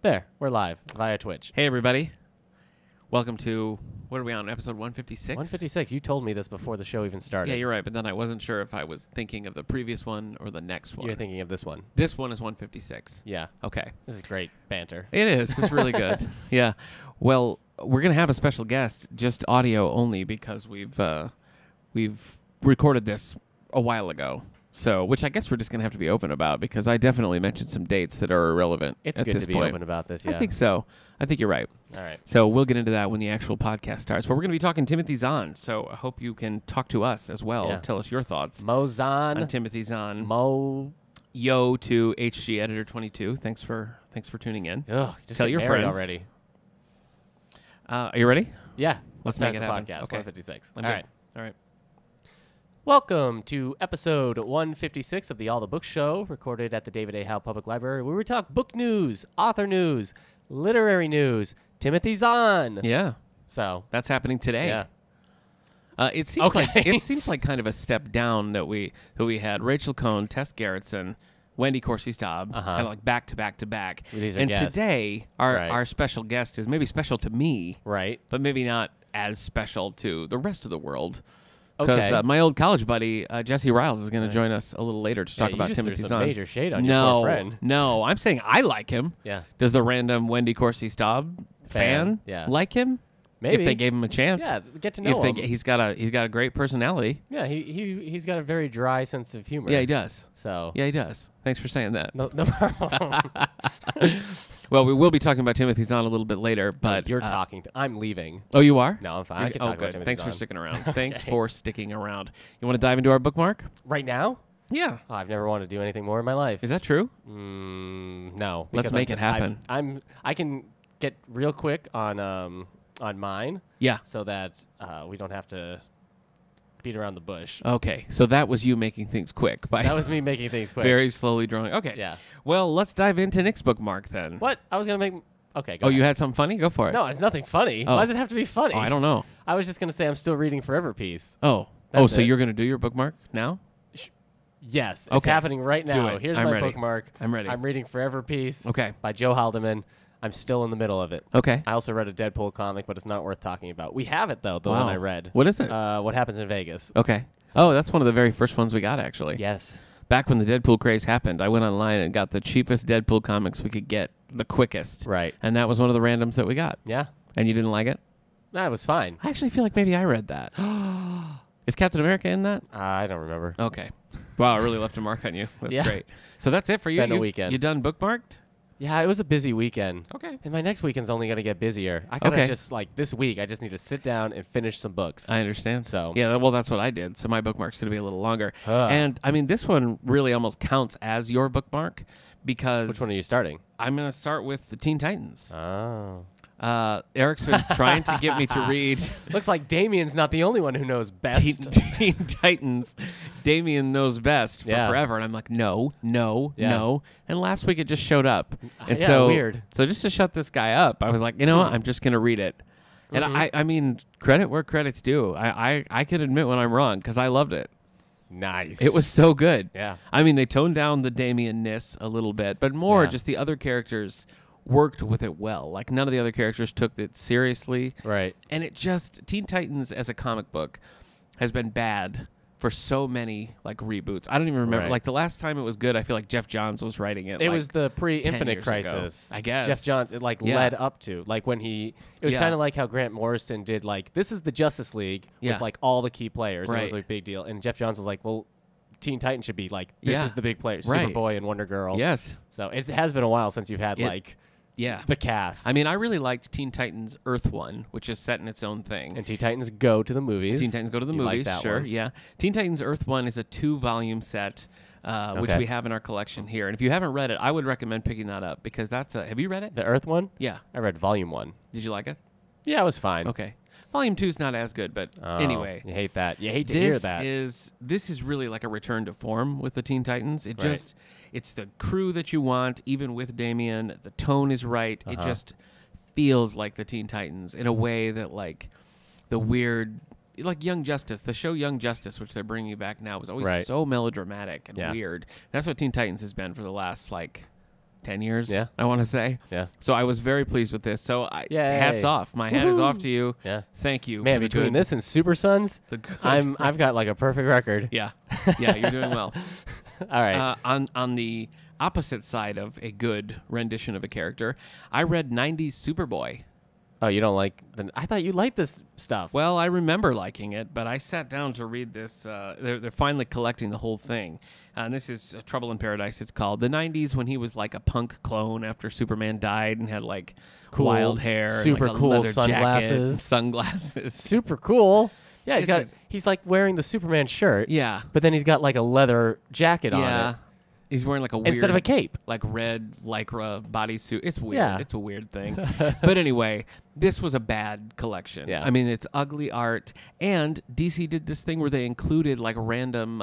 There, we're live via Twitch. Hey, everybody. Welcome to, what are we on, episode 156? 156. You told me this before the show even started. Yeah, you're right, but then I wasn't sure if I was thinking of the previous one or the next one. You're thinking of this one. This one is 156. Yeah. Okay. This is great banter. It is. It's really good. Yeah. Well, we're going to have a special guest, just audio only, because we've recorded this a while ago. So, which I guess we're just going to have to be open about, because I definitely mentioned some dates that are irrelevant It's at good this to be point. open about this, yeah. I think so. I think you're right. All right. So we'll get into that when the actual podcast starts. But we're going to be talking Timothy Zahn, so I hope you can talk to us as well. Yeah. Tell us your thoughts Mo Zahn. on Timothy Zahn. Mo. Yo to HG Editor 22. Thanks for tuning in. Ugh, just Tell get your married friends. already. Are you ready? Yeah. Let's start make it the happen. podcast. Okay. 156. I'm All good. right. All right. Welcome to episode 156 of the All the Books Show, recorded at the David A. Howe Public Library, where we talk book news, author news, literary news, Timothy Zahn. Yeah, So, that's happening today. yeah. It seems Okay. like it seems like kind of a step down that we had Rachel Cohn, Tess Gerritsen, Wendy Corsi-Staub, kind of like back to back to back. These are and guests. Today, our special guest is maybe special to me, Right. but maybe not as special to the rest of the world. Because Okay. my old college buddy, Jesse Ryals, is going to join us a little later to talk about Timothy some Zahn. major shade on your poor friend. No, I'm saying I like him. Yeah. Does the random Wendy Corsi-Staub fan Yeah. like him? Maybe. If they gave him a chance. Yeah, get to know him. He's got a great personality. Yeah, he's got a very dry sense of humor. Yeah, he does. So Yeah, he does. Thanks for saying that. no problem. Well, we will be talking about Timothy Zahn a little bit later, but You're talking. I'm leaving. Oh, you are? No, I'm fine. I can talk about good. Timothy Thanks Zahn. for sticking around. Thanks Okay. for sticking around. You want to dive into our bookmark? Right now? Yeah. Oh, I've never wanted to do anything more in my life. Is that true? No. Let's because make it happen. I can get real quick on mine Yeah. so that we don't have to beat around the bush. Okay. So that was you making things quick by That was me making things quick. very slowly drawing. Okay. Yeah. Well, let's dive into Nick's bookmark then. What? I was gonna make. Okay. Go Oh, ahead. you had something funny? Go for it. No, it's nothing funny. Oh. Why does it have to be funny? Oh, I don't know. I was just gonna say I'm still reading Forever Peace. Oh. That's So it. you're going to do your bookmark now? Yes, it's Okay. happening right now. it. Here's I'm my ready. bookmark. I'm ready. I'm reading Forever Peace Okay. by Joe Haldeman. I'm still in the middle of it. Okay. I also read a Deadpool comic, but it's not worth talking about. We have it though, the one Wow. I read. What is it? What Happens in Vegas? Okay. Oh, that's one of the very first ones we got, actually. Yes. Back when the Deadpool craze happened, I went online and got the cheapest Deadpool comics we could get, the quickest. Right. And that was one of the randoms that we got. Yeah. And you didn't like it? That was fine. I actually feel like maybe I read that. Is Captain America in that? I don't remember. Okay. Wow, I really left a mark on you. That's Yeah. great. So that's it for you. Been a You- weekend. You done bookmarked? Yeah, it was a busy weekend. Okay. And my next weekend's only gonna get busier. I gotta Okay. just like this week. I just need to sit down and finish some books. I understand. So- yeah, well, that's what I did. So my bookmark's going to be a little longer. Ugh. And I mean, this one really almost counts as your bookmark because Which one are you starting? I'm going to start with the Teen Titans. Oh. Eric's been trying to get me to read Looks like Damien's not the only one who knows best. Teen Titans. Damien knows best for Yeah. forever, and I'm like, no. Yeah. And last week it just showed up, and Yeah, so weird. So just to shut this guy up, I was like, you know what? I'm just gonna read it. And I mean, credit where credit's due. I can admit when I'm wrong because I loved it. Nice. It was so good. Yeah. I mean, they toned down the Damien-ness a little bit, but more Yeah. just the other characters worked with it well. Like, none of the other characters took it seriously. Right. And it just, Teen Titans as a comic book has been bad for so many, like, reboots. I don't even remember. Right. Like, the last time it was good, I feel like Jeff Johns was writing it. It like, was the 10 pre-Infinite years ago, Crisis. I guess. Jeff Johns, it Yeah. led up to. Like when it was Yeah. kind of like how Grant Morrison did, like, this is the Justice League Yeah. with, like, all the key players. It was Right. a big deal. And Jeff Johns was like, well, Teen Titans should be like, this Yeah. is the big players. Right. Superboy and Wonder Girl. Yes. So it has been a while since you've had, It- like, Yeah. the cast. I mean, I really liked Teen Titans Earth 1, which is set in its own thing. and Teen Titans go to the movies. Teen Titans Go to the You like movies, that sure, one. yeah. Teen Titans Earth 1 is a 2-volume set, which Okay. we have in our collection here. And if you haven't read it, I would recommend picking that up because that's a... Have you read it? The Earth one? Yeah. I read Volume 1. Did you like it? Yeah, it was fine. Okay. Volume 2 is not as good, but Oh, anyway. You hate that. You hate to hear that. This is really like a return to form with the Teen Titans. It Right. just... It's the crew that you want, even with Damien. The tone is right. It just feels like the Teen Titans in a way that, like, the weird... Like Young Justice, the show Young Justice, which they're bringing back now, was always Right. so melodramatic and Yeah. weird. That's what Teen Titans has been for the last, like, 10 years, Yeah. I want to say. Yeah. So I was very pleased with this. So Yay. hats off. My hat is off to you. Yeah. Thank you. Man, for the between good- this and Super Sons, the good- I've got like a perfect record. Yeah. Yeah, you're doing well. All right. On the opposite side of a good rendition of a character, I read 90s Superboy. Oh, you don't like I thought you liked this stuff. Well, I remember liking it, but I sat down to read this. They're finally collecting the whole thing. And this is Trouble in Paradise, it's called. The 90s, when he was like a punk clone after Superman died and had like Cool. wild hair. Super and, like, a cool leather jacket sunglasses. and sunglasses. Super cool. Yeah, This he's like wearing the Superman shirt. Yeah. But then he's got like a leather jacket on Yeah. it He's wearing like a weird... instead of a cape. like red lycra bodysuit. It's weird. Yeah. It's a weird thing. But anyway, this was a bad collection. Yeah. I mean, it's ugly art. And DC did this thing where they included like random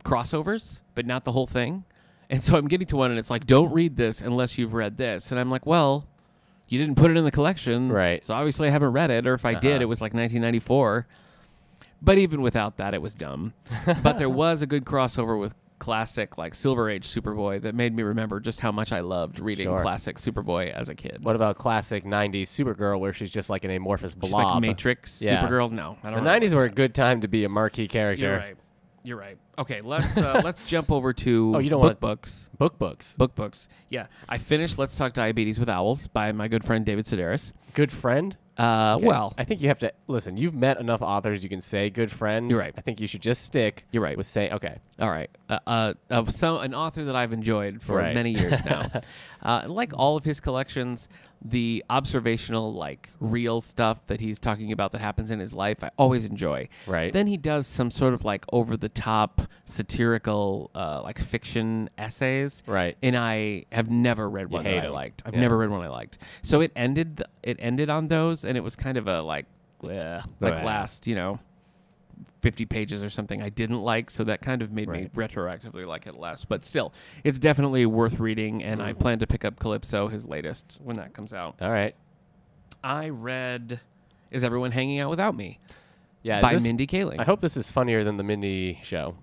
crossovers, but not the whole thing. And so I'm getting to one and it's like, don't read this unless you've read this. And I'm like, well, you didn't put it in the collection. Right. So obviously I haven't read it. Or if I did, it was like 1994. But even without that, it was dumb. But there was a good crossover with classic like Silver Age Superboy that made me remember just how much I loved reading Sure. classic Superboy as a kid. What about classic 90s Supergirl where she's just like an amorphous blob? She's like Matrix, Yeah. Supergirl. No, I The don't. 90s were a good time to be a marquee character. You're right. You're right. Okay, let's jump over to Oh, you don't want- books. Books. Books. Yeah, I finished Let's Talk Diabetes with Owls by my good friend David Sedaris. Good friend? Okay. Well, I think you have to listen. You've met enough authors you can say good friends. You're right. I think you should just stick. You're right. With saying okay. all right. An author that I've enjoyed for Right. many years now. Like all of his collections, the observational, like real stuff that he's talking about that happens in his life, I always enjoy. Right. Then he does some sort of like over the top satirical, like fiction essays. Right. And I have never read one that hate I 'em. liked. I've Yeah. never read one I liked. So it ended on those, and it was kind of a like Bleh. last 50 pages or something I didn't like, so that kind of made me Right. retroactively like it less. But still, it's definitely worth reading, and I plan to pick up Calypso, his latest, when that comes out. All right. I read Is Everyone Hanging Out Without Me Yeah. by Mindy Kaling. I hope this is funnier than the Mindy show.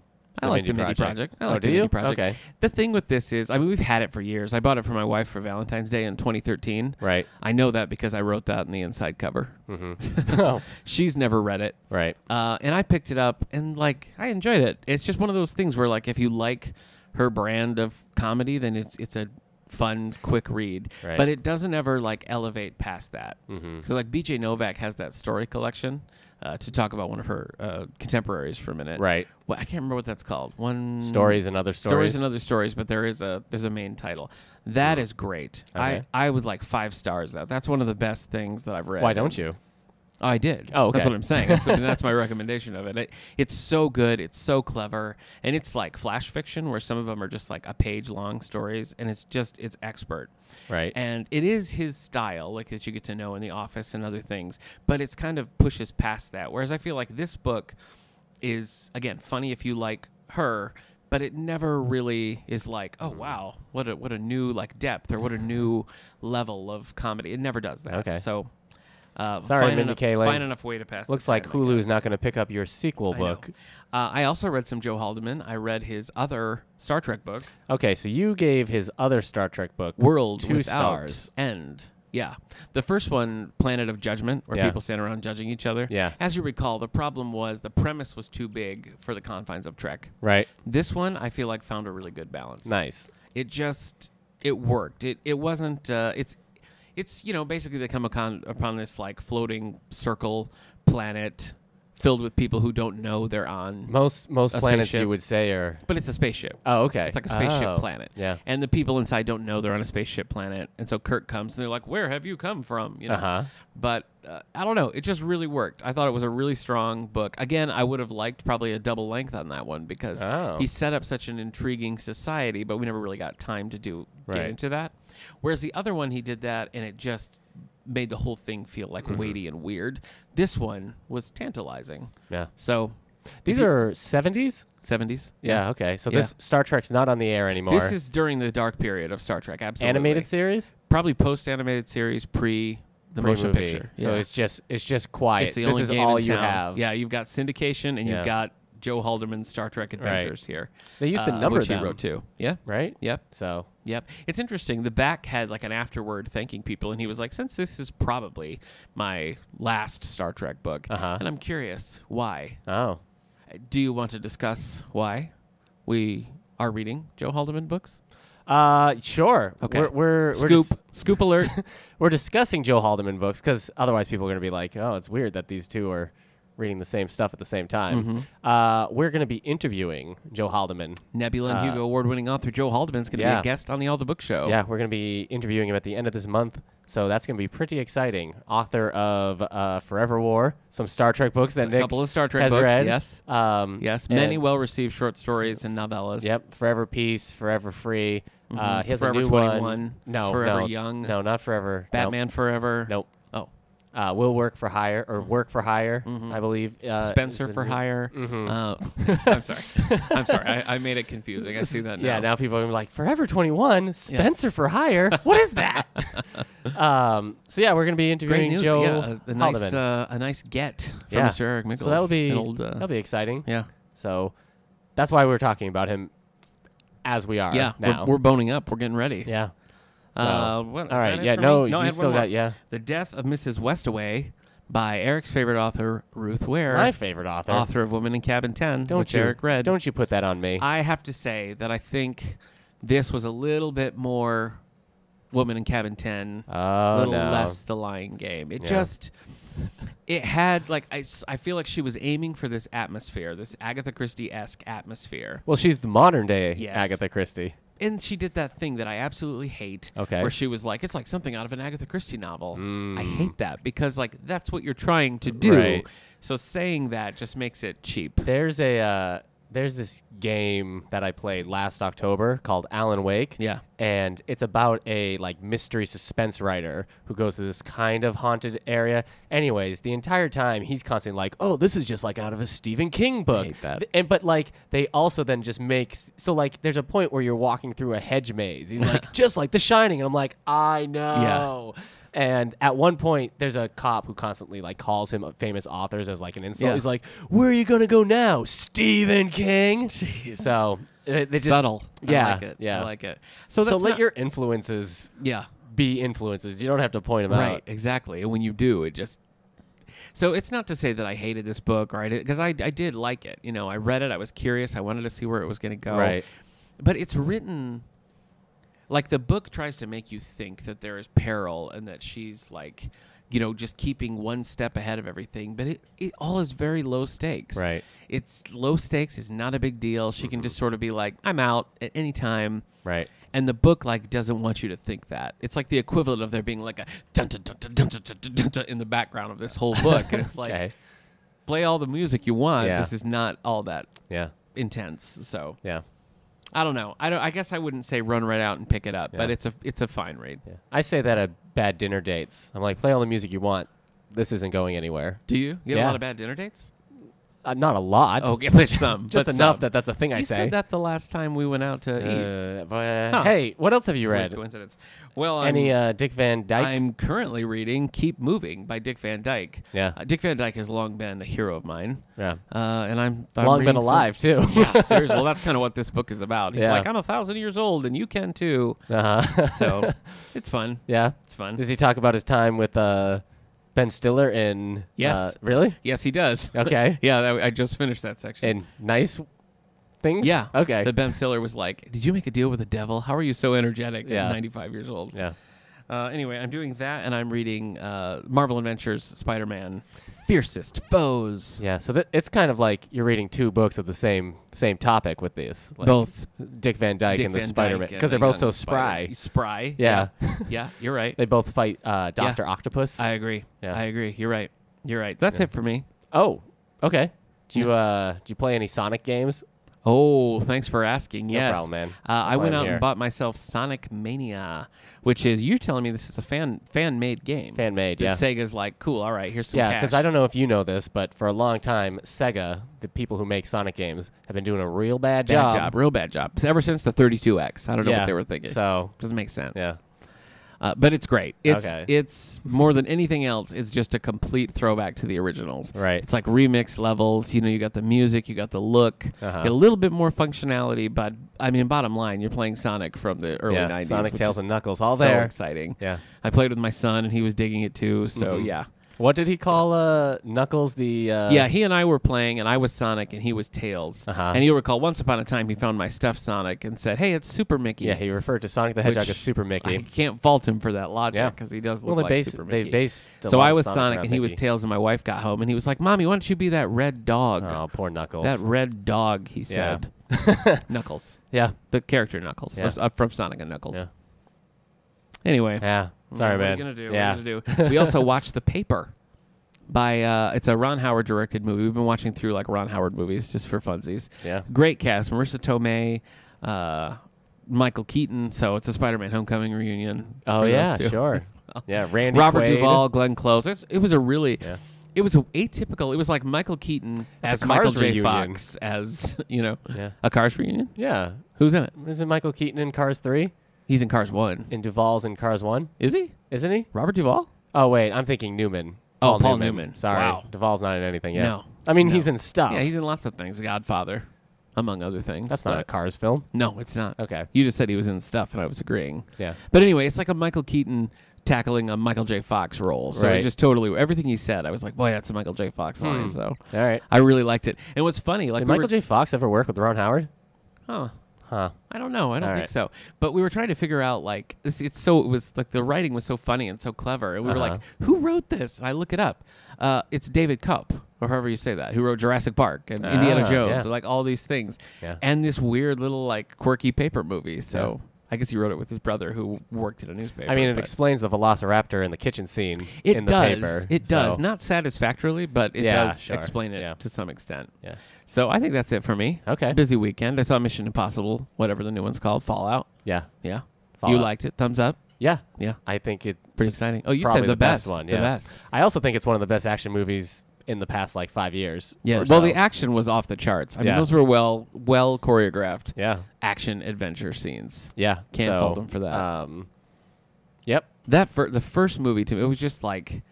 I like the Mindy Project. I like Oh, the do Mindy you? Project. Okay. The thing with this is, I mean, we've had it for years. I bought it for my wife for Valentine's Day in 2013. Right. I know that because I wrote that in the inside cover. Mm-hmm. Oh. She's never read it. Right. And I picked it up, and like I enjoyed it. It's just one of those things where like if you like her brand of comedy, then it's a fun, quick read. Right. But it doesn't ever like elevate past that. Mm-hmm. So like BJ Novak has that story collection. To talk about one of her contemporaries for a minute. Right. Well, I can't remember what that's called. Stories and other stories. Stories and Other Stories, but there's a main title. That is great. Okay. I would like 5 stars that. That's one of the best things that I've read. Why don't you? Oh, I did. Oh, okay. That's what I'm saying. That's my recommendation of it. It's so good. It's so clever. And it's like flash fiction where some of them are just like a page long stories. And it's expert. Right. And it is his style, like that you get to know in The Office and other things. But it's kind of pushes past that. Whereas I feel like this book is, again, funny if you like her, but it never really is like, oh, wow, what a new like depth or what a new level of comedy. It never does that. Okay. So... Sorry, Mindy Kaling. Find enough way to pass. Looks the like time, I Hulu guess. is not going to pick up your sequel I know. book. I also read some Joe Haldeman. I read his other Star Trek book, Okay, so you gave his other Star Trek book World 2 Without stars. End. Yeah. The first one, Planet of Judgment, where Yeah. people stand around judging each other. Yeah. As you recall, the problem was the premise was too big for the confines of Trek. Right. This one, I feel like, found a really good balance. Nice. It worked. It wasn't. It's basically they come upon this like floating circle planet filled with people who don't know they're on. Most A planets spaceship. you would say are. But it's a spaceship. Oh, okay. It's like a spaceship Oh, planet. Yeah. And the people inside don't know they're on a spaceship planet. And so Kirk comes and they're like, "Where have you come from?" Uh huh. But I don't know. It just really worked. I thought it was a really strong book. Again, I would have liked probably a double length on that one because Oh. he set up such an intriguing society, but we never really got time to get Right. into that. Whereas the other one, he did that, and it just made the whole thing feel like weighty and weird. This one was tantalizing. Yeah. So These are 70s? 70s. Yeah, okay. So Yeah. this Star Trek's not on the air anymore. This is during the dark period of Star Trek. Absolutely. animated series? Probably post-animated series, pre the motion Pre-movie. picture. So Yeah. it's just quiet. It's the this only is game all in you town. have. Yeah, you've got syndication and Yeah. you've got Joe Haldeman's Star Trek Adventures here. They used to number which them. he wrote too. Yeah. Right? Yep. So, Yep. It's interesting. The back had like an afterword thanking people, and he was like, since this is probably my last Star Trek book, and I'm curious why. oh. Do you want to discuss why we are reading Joe Haldeman books? Sure. Okay. We're Scoop alert. we're discussing Joe Haldeman books because otherwise people are going to be like, oh, it's weird that these two are reading the same stuff at the same time. We're going to be interviewing Joe Haldeman. Nebula and Hugo Award-winning author Joe Haldeman is going to be a guest on the All the Book Show. Yeah, we're going to be interviewing him at the end of this month, so that's going to be pretty exciting. Author of Forever War, some Star Trek books that a Nick couple of Star Trek has books, read. yes. Yes, Many well-received short stories and novellas. Yep, Forever Peace, Forever Free. He has Forever a new 21. one. No, Forever no, Young. No, not Forever. Batman Forever. Nope. Oh. Will Work for Hire, or Work for Hire, I believe. Spencer for Hire. I'm sorry. I'm sorry. I made it confusing. I see that now. Yeah, now people are like, Forever 21, Spencer for Hire? What is that? So, yeah, we're going to be interviewing Great news. Joe Yeah, Haldeman. a nice get from Mr. Eric Michaels. So that'll be exciting. Yeah. So that's why we're talking about him as we are now. We're boning up. We're getting ready. Yeah. So, all right. Yeah, no, you still got, The Death of Mrs. Westaway by Eric's favorite author, Ruth Ware. My favorite author. Author of Woman in Cabin 10, which Eric read. Don't you put that on me. I have to say that I think this was a little bit more Woman in Cabin 10, a little less The Lying Game. It had, like, I feel like she was aiming for this atmosphere, this Agatha Christie-esque atmosphere. Well, she's the modern day Agatha Christie. And she did that thing that I absolutely hate, where she was like, it's like something out of an Agatha Christie novel. I hate that because, like, that's what you're trying to do. Right. So saying that just makes it cheap. There's this game that I played last October called Alan Wake. Yeah. And it's about a like mystery suspense writer who goes to this kind of haunted area. Anyways, the entire time he's constantly like, "Oh, this is just like out of a Stephen King book." I hate that. But like they also then just make so like there's a point where you're walking through a hedge maze. He's like, "Just like The Shining." And I'm like, "I know." Yeah. And at one point, there's a cop who constantly like calls him famous authors as like an insult. Yeah. He's like, "Where are you gonna go now, Stephen King?" Jeez. So they just subtle. Yeah, I like it. Yeah, I like it. So let your influences, be influences. You don't have to point them out. Right. Exactly. And when you do, it just. So it's not to say that I hated this book, right? Because I did like it. You know, I read it. I was curious. I wanted to see where it was going to go. Right. But it's written. Like, the book tries to make you think that there is peril and that she's, like, you know, just keeping one step ahead of everything. But it all is very low stakes. Right. It's low stakes. It's not a big deal. She can just sort of be like, I'm out at any time. Right. And the book, like, doesn't want you to think that. It's like the equivalent of there being, like, a dun-dun-dun-dun-dun-dun-dun-dun in the background of this whole book. And it's like, play all the music you want. Yeah. This is not all that intense. So. Yeah. I don't know. I guess I wouldn't say run right out and pick it up, but it's a fine read. Yeah. I say that at bad dinner dates. I'm like, play all the music you want. This isn't going anywhere. Do you? You have a lot of bad dinner dates? Not a lot. Okay, but some. Just but enough some. that's a thing I you say. You said that the last time we went out to eat. Hey, what else have you read? Coincidence. Well, any Dick Van Dyke? I'm currently reading Keep Moving by Dick Van Dyke. Yeah. Dick Van Dyke has long been a hero of mine. Yeah. And I'm long been alive, too. Yeah, seriously. Well, that's kind of what this book is about. He's like, I'm 1,000 years old, and you can, too. So it's fun. Yeah. It's fun. Does he talk about his time with Ben Stiller in... Yes. Really? Yes, he does. Okay. Yeah, I just finished that section. And nice things? Yeah. Okay. That Ben Stiller was like, did you make a deal with the devil? How are you so energetic at 95 years old? Yeah. Anyway, I'm doing that, and I'm reading Marvel Adventures Spider-Man Fiercest Foes. Yeah, so it's kind of like you're reading two books of the same topic with these. Like both Dick Van Dyke and the Spider-Man. Because they're both so spry. Spry. Yeah. Yeah, you're right. They both fight Dr. Octopus. I agree. Yeah. I agree. You're right. You're right. That's it for me. Oh, okay. Do you play any Sonic games? Oh, thanks for asking. Yes. No problem, man. I went out and bought myself Sonic Mania, which is, you're telling me this is a fan-made game. Fan-made, that yeah. Sega's like, cool, all right, here's some cash. Yeah, because I don't know if you know this, but for a long time, Sega, the people who make Sonic games, have been doing a real bad job. Real bad job. Ever since the 32X. I don't know what they were thinking. So doesn't make sense. Yeah. But it's great. Okay. It's more than anything else. It's just a complete throwback to the originals. Right. It's like remix levels. You got the music, you got the look, you got a little bit more functionality. But I mean, bottom line, you're playing Sonic from the early '90s. Sonic, Tails, and Knuckles, all so there. Exciting. Yeah. I played with my son, and he was digging it too. So yeah. What did he call Knuckles? Yeah, he and I were playing, and I was Sonic, and he was Tails. And you'll recall, once upon a time, he found my stuffed Sonic and said, "Hey, it's Super Mickey." Yeah, he referred to Sonic the Hedgehog as Super Mickey. I can't fault him for that logic because he does look like Super Mickey. So I was Sonic, and he was Tails, and my wife got home, and he was like, "Mommy, why don't you be that red dog?" Oh, poor Knuckles. That red dog, he said. Knuckles. Yeah. The character Knuckles from Sonic and Knuckles. Yeah. Anyway. Yeah. Sorry, man. What are you going to do? Yeah. What are you going to do? We also watched The Paper. It's a Ron Howard directed movie. We've been watching through like Ron Howard movies just for funsies. Yeah. Great cast. Marissa Tomei, Michael Keaton. So it's a Spider-Man Homecoming reunion. Oh, yeah, sure. Yeah, Randy Robert Quaid. Duvall, Glenn Close. It was a really... Yeah. It was atypical. It was like Michael Keaton as Michael J. Fox as, a Cars reunion. Yeah. Who's in it? Isn't Michael Keaton in Cars 3? He's in Cars 1. And Duvall's in Cars 1? Is he? Isn't he? Robert Duvall? Oh, wait. I'm thinking Newman. Paul Newman. Sorry. Wow. Duvall's not in anything yet. No. I mean, he's in stuff. Yeah, he's in lots of things. The Godfather, among other things. That's not a Cars film. No, it's not. Okay. You just said he was in stuff, and I was agreeing. Yeah. But anyway, it's like a Michael Keaton tackling a Michael J. Fox role. So it just totally, everything he said, I was like, boy, that's a Michael J. Fox line. So all right. I really liked it. And what's funny, like, did Michael J. Fox ever work with Ron Howard? Huh. Huh. I don't know. I don't think so. But we were trying to figure out, like, it was like the writing was so funny and so clever. And we were like, who wrote this? And I look it up. It's David Koepp, or however you say that, who wrote Jurassic Park and Indiana Jones. So, like, all these things. Yeah. And this weird little, like, quirky paper movie. So I guess he wrote it with his brother who worked at a newspaper. I mean, it explains the velociraptor in the kitchen scene in the paper. It does. Not satisfactorily, but it does explain it to some extent. Yeah. So I think that's it for me. Okay. Busy weekend. I saw Mission Impossible, whatever the new one's called, Fallout. Yeah. Yeah. Fallout. You liked it? Thumbs up? Yeah. Yeah. I think it pretty exciting. Oh, you said the best one. The Yeah. best. I also think it's one of the best action movies in the past, like, 5 years. Yeah. Well, the action was off the charts. I mean, those were well choreographed. Yeah. Action adventure scenes. Yeah. Can't fault them for that. Yep. The first movie to me, it was just like,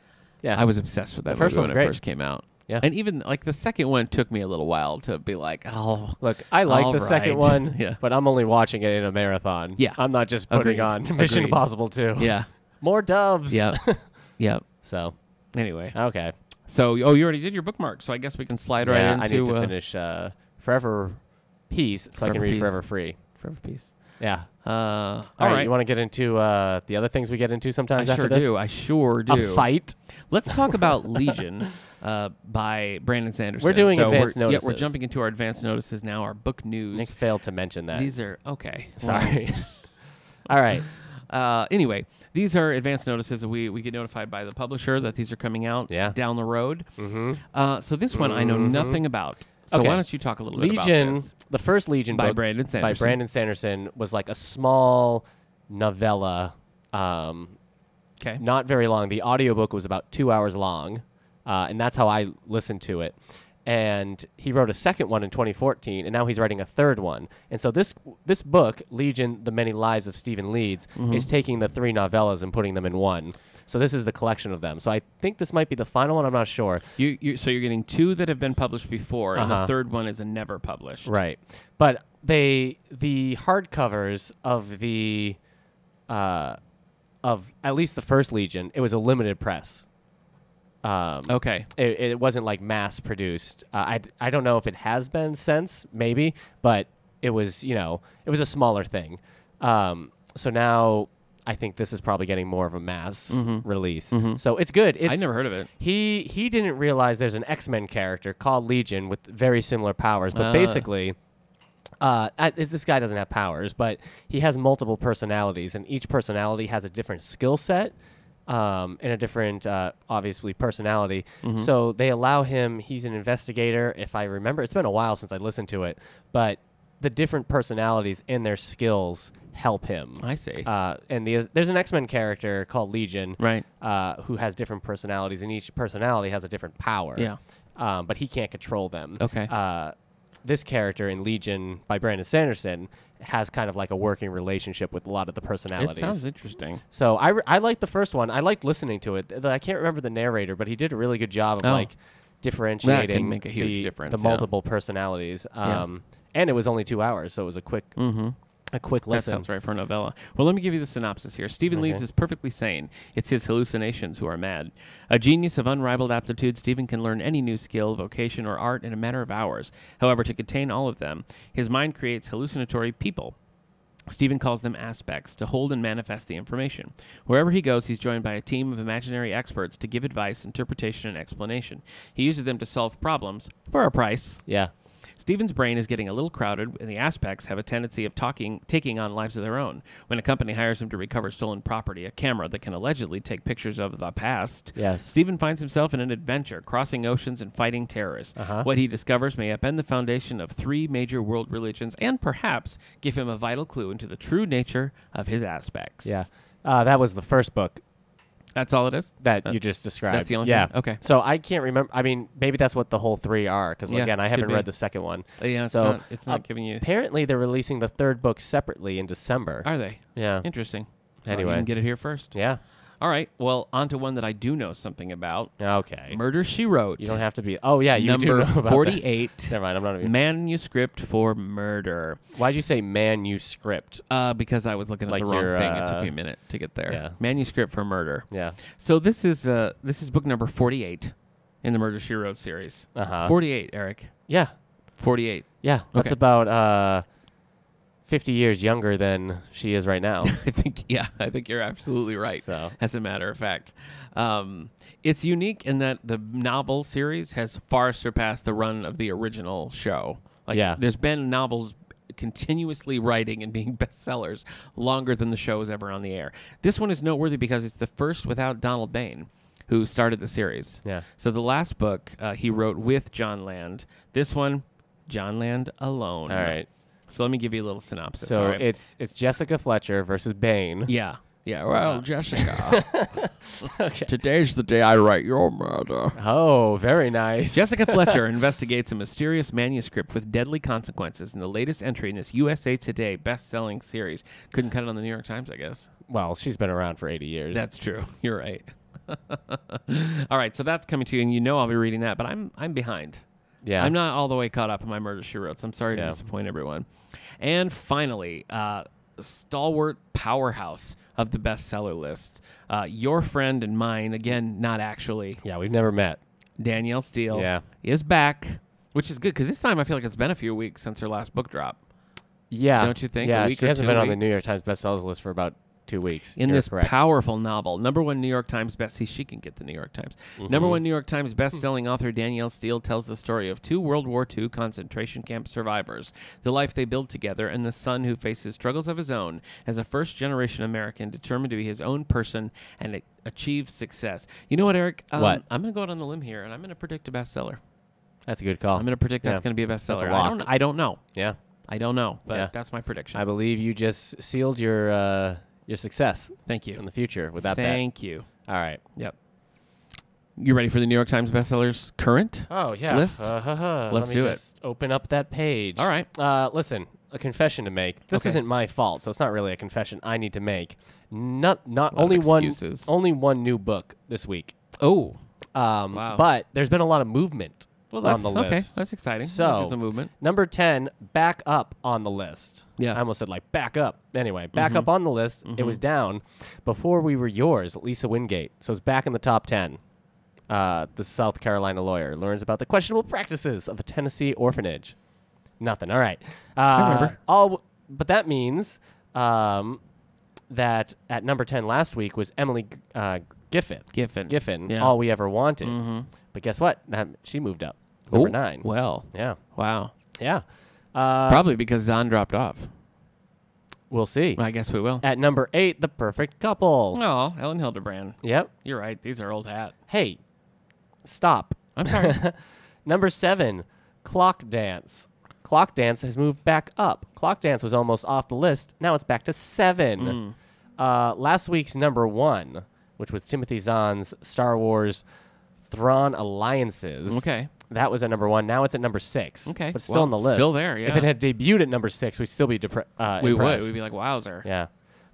I was obsessed with that movie when it first came out. Yeah. And even like the second one took me a little while to be like, oh, look, I like the second one, yeah, but I'm only watching it in a marathon. Yeah. I'm not just putting on Mission Impossible 2. Yeah. More doves. Yeah. Yep. So, anyway. Okay. So, you already did your bookmark, so I guess we can slide right into... I need to finish Forever Peace so I can read Forever Free. Forever Peace. Yeah. All right. You want to get into the other things we get into sometimes after this? I sure do. A fight? Let's talk about Legion by Brandon Sanderson. We're doing advanced notices. Yeah, we're jumping into our advanced notices now, our book news. Nick failed to mention that. These are... Okay. Sorry. All right. Anyway, these are advance notices. We get notified by the publisher that these are coming out down the road. Mm-hmm. So this one I know nothing about. So why don't you talk a little bit about this? The first Legion by book Brandon Sanderson. By Brandon Sanderson was like a small novella. Okay. Not very long. The audiobook was about 2 hours long, and that's how I listened to it. And he wrote a second one in 2014, and now he's writing a third one. And so this book, Legion, The Many Lives of Stephen Leeds, is taking the 3 novellas and putting them in one. So this is the collection of them. So I think this might be the final one. I'm not sure. So you're getting 2 that have been published before, and the third one is a never published. Right. But the hardcovers of of at least the first Legion, it was a limited press. Okay. It wasn't like mass produced. I don't know if it has been since, maybe, but it was, it was a smaller thing. So now I think this is probably getting more of a mass release. So it's good. I never heard of it. He didn't realize there's an X-Men character called Legion with very similar powers, but basically this guy doesn't have powers, but he has multiple personalities, and each personality has a different skill set. And a different, obviously, personality. So they allow him, he's an investigator, if I remember. It's been a while since I listened to it, but the different personalities and their skills help him. I see. And there's an X-Men character called Legion, right? Who has different personalities, and each personality has a different power. Yeah. But he can't control them. Okay. this character in Legion by Brandon Sanderson has kind of like a working relationship with a lot of the personalities. It sounds interesting. So I liked the first one. I liked listening to it. I can't remember the narrator, but he did a really good job of like differentiating that can make a huge difference, the multiple personalities. And it was only 2 hours, so it was a quick a quick listen. That sounds right for a novella. Well, let me give you the synopsis here. Stephen Leeds is perfectly sane. It's his hallucinations who are mad. A genius of unrivaled aptitude, Stephen can learn any new skill, vocation, or art in a matter of hours. However, to contain all of them, his mind creates hallucinatory people. Stephen calls them aspects, to hold and manifest the information. Wherever he goes, he's joined by a team of imaginary experts to give advice, interpretation, and explanation. He uses them to solve problems for a price. Yeah. Stephen's brain is getting a little crowded, and the aspects have a tendency of taking on lives of their own. When a company hires him to recover stolen property, a camera that can allegedly take pictures of the past, Stephen finds himself in an adventure, crossing oceans and fighting terrorists. What he discovers may upend the foundation of 3 major world religions and perhaps give him a vital clue into the true nature of his aspects. Yeah. That was the first book. That's all it is? That you just described. That's the only thing? Okay. So I can't remember. I mean, maybe that's what the whole 3 are, because, again, I haven't read the second one. Yeah, it's not giving you... Apparently, they're releasing the 3rd book separately in December. Are they? Yeah. Interesting. Anyway. You can get it here first. Yeah. All right. Well, on to one that I do know something about. Okay. Murder, She Wrote. You don't have to be... Oh, yeah, you do Number know about 48. This. Never mind, I'm not even... Manuscript for Murder. Why'd you say manuscript? Because I was looking at like the wrong thing. It took me a minute to get there. Yeah. Manuscript for Murder. Yeah. So this is book number 48 in the Murder, She Wrote series. 48, Eric. Yeah. 48. Yeah. That's about 50 years younger than she is right now. I think you're absolutely right. So. As a matter of fact, it's unique in that the novel series has far surpassed the run of the original show. There's been novels continuously writing and being bestsellers longer than the show was ever on the air. This one is noteworthy because it's the first without Donald Bain, who started the series. Yeah. So the last book he wrote with John Land. This one, John Land alone. All right. So let me give you a little synopsis. So right? it's Jessica Fletcher versus Bane. Yeah. Well, Jessica. Okay. Today's the day I write your murder. Oh, very nice. Jessica Fletcher investigates a mysterious manuscript with deadly consequences in the latest entry in this USA Today best-selling series. Couldn't cut it on the New York Times, I guess. Well, she's been around for 80 years. That's true. You're right. All right, so that's coming to you, and you know I'll be reading that, but I'm behind. Yeah. I'm not all the way caught up in my Murder, She Wrote, so I'm sorry to disappoint everyone. And finally, stalwart powerhouse of the bestseller list, your friend and mine, again, not actually. Yeah, we've never met. Danielle Steele is back, which is good, because this time I feel like it's been a few weeks since her last book drop. Yeah. Don't you think? Yeah, a week she or hasn't 2 been weeks? on the New York Times bestsellers list for about 2 weeks. In You're this correct. powerful novel, #1 New York Times best. See, she can get the New York Times. #1 New York Times best-selling author Danielle Steele tells the story of 2 World War II concentration camp survivors, the life they build together, and the son who faces struggles of his own as a first-generation American determined to be his own person and achieve success. You know what, Eric? What? I'm going to go out on the limb here, and I'm going to predict a bestseller. That's a good call. I'm going to predict that's going to be a bestseller. That's a lock. I don't know. Yeah. I don't know, but that's my prediction. I believe you just sealed your success. Thank you. In the future with that bet. Thank you. All right. Yep. You ready for the New York Times bestsellers current list? Let's do it. Just open up that page. All right. Listen, a confession to make. This isn't my fault, so it's not really a confession I need to make. Not only one new book this week. Oh. Wow. But there's been a lot of movement on the list. Okay. That's exciting. So, there's a movement. Number 10, back up on the list. Yeah. I almost said back up. Anyway, back up on the list. It was down before we were yours, Lisa Wingate. So it's back in the top 10. The South Carolina lawyer learns about the questionable practices of a Tennessee orphanage. Nothing. All right. I remember. But that means that at number 10 last week was Emily Giffen. Yeah. All We Ever Wanted. But guess what? She moved up. Number 9. Well. Yeah. Wow. Yeah. Probably because Zahn dropped off. We'll see. I guess we will. At number 8, The Perfect Couple. Oh, Ellen Hildebrand. Yep. You're right. These are old hat. Hey, stop. I'm sorry. Number 7, Clock Dance. Clock Dance has moved back up. Clock Dance was almost off the list. Now it's back to 7. Last week's number 1, which was Timothy Zahn's Star Wars Thrawn Alliances. Okay. That was at number 1. Now it's at number 6. Okay. But still on the list. Still there, yeah. If it had debuted at number 6, we'd still be We would. impressed. We'd be like, wowzer. Yeah.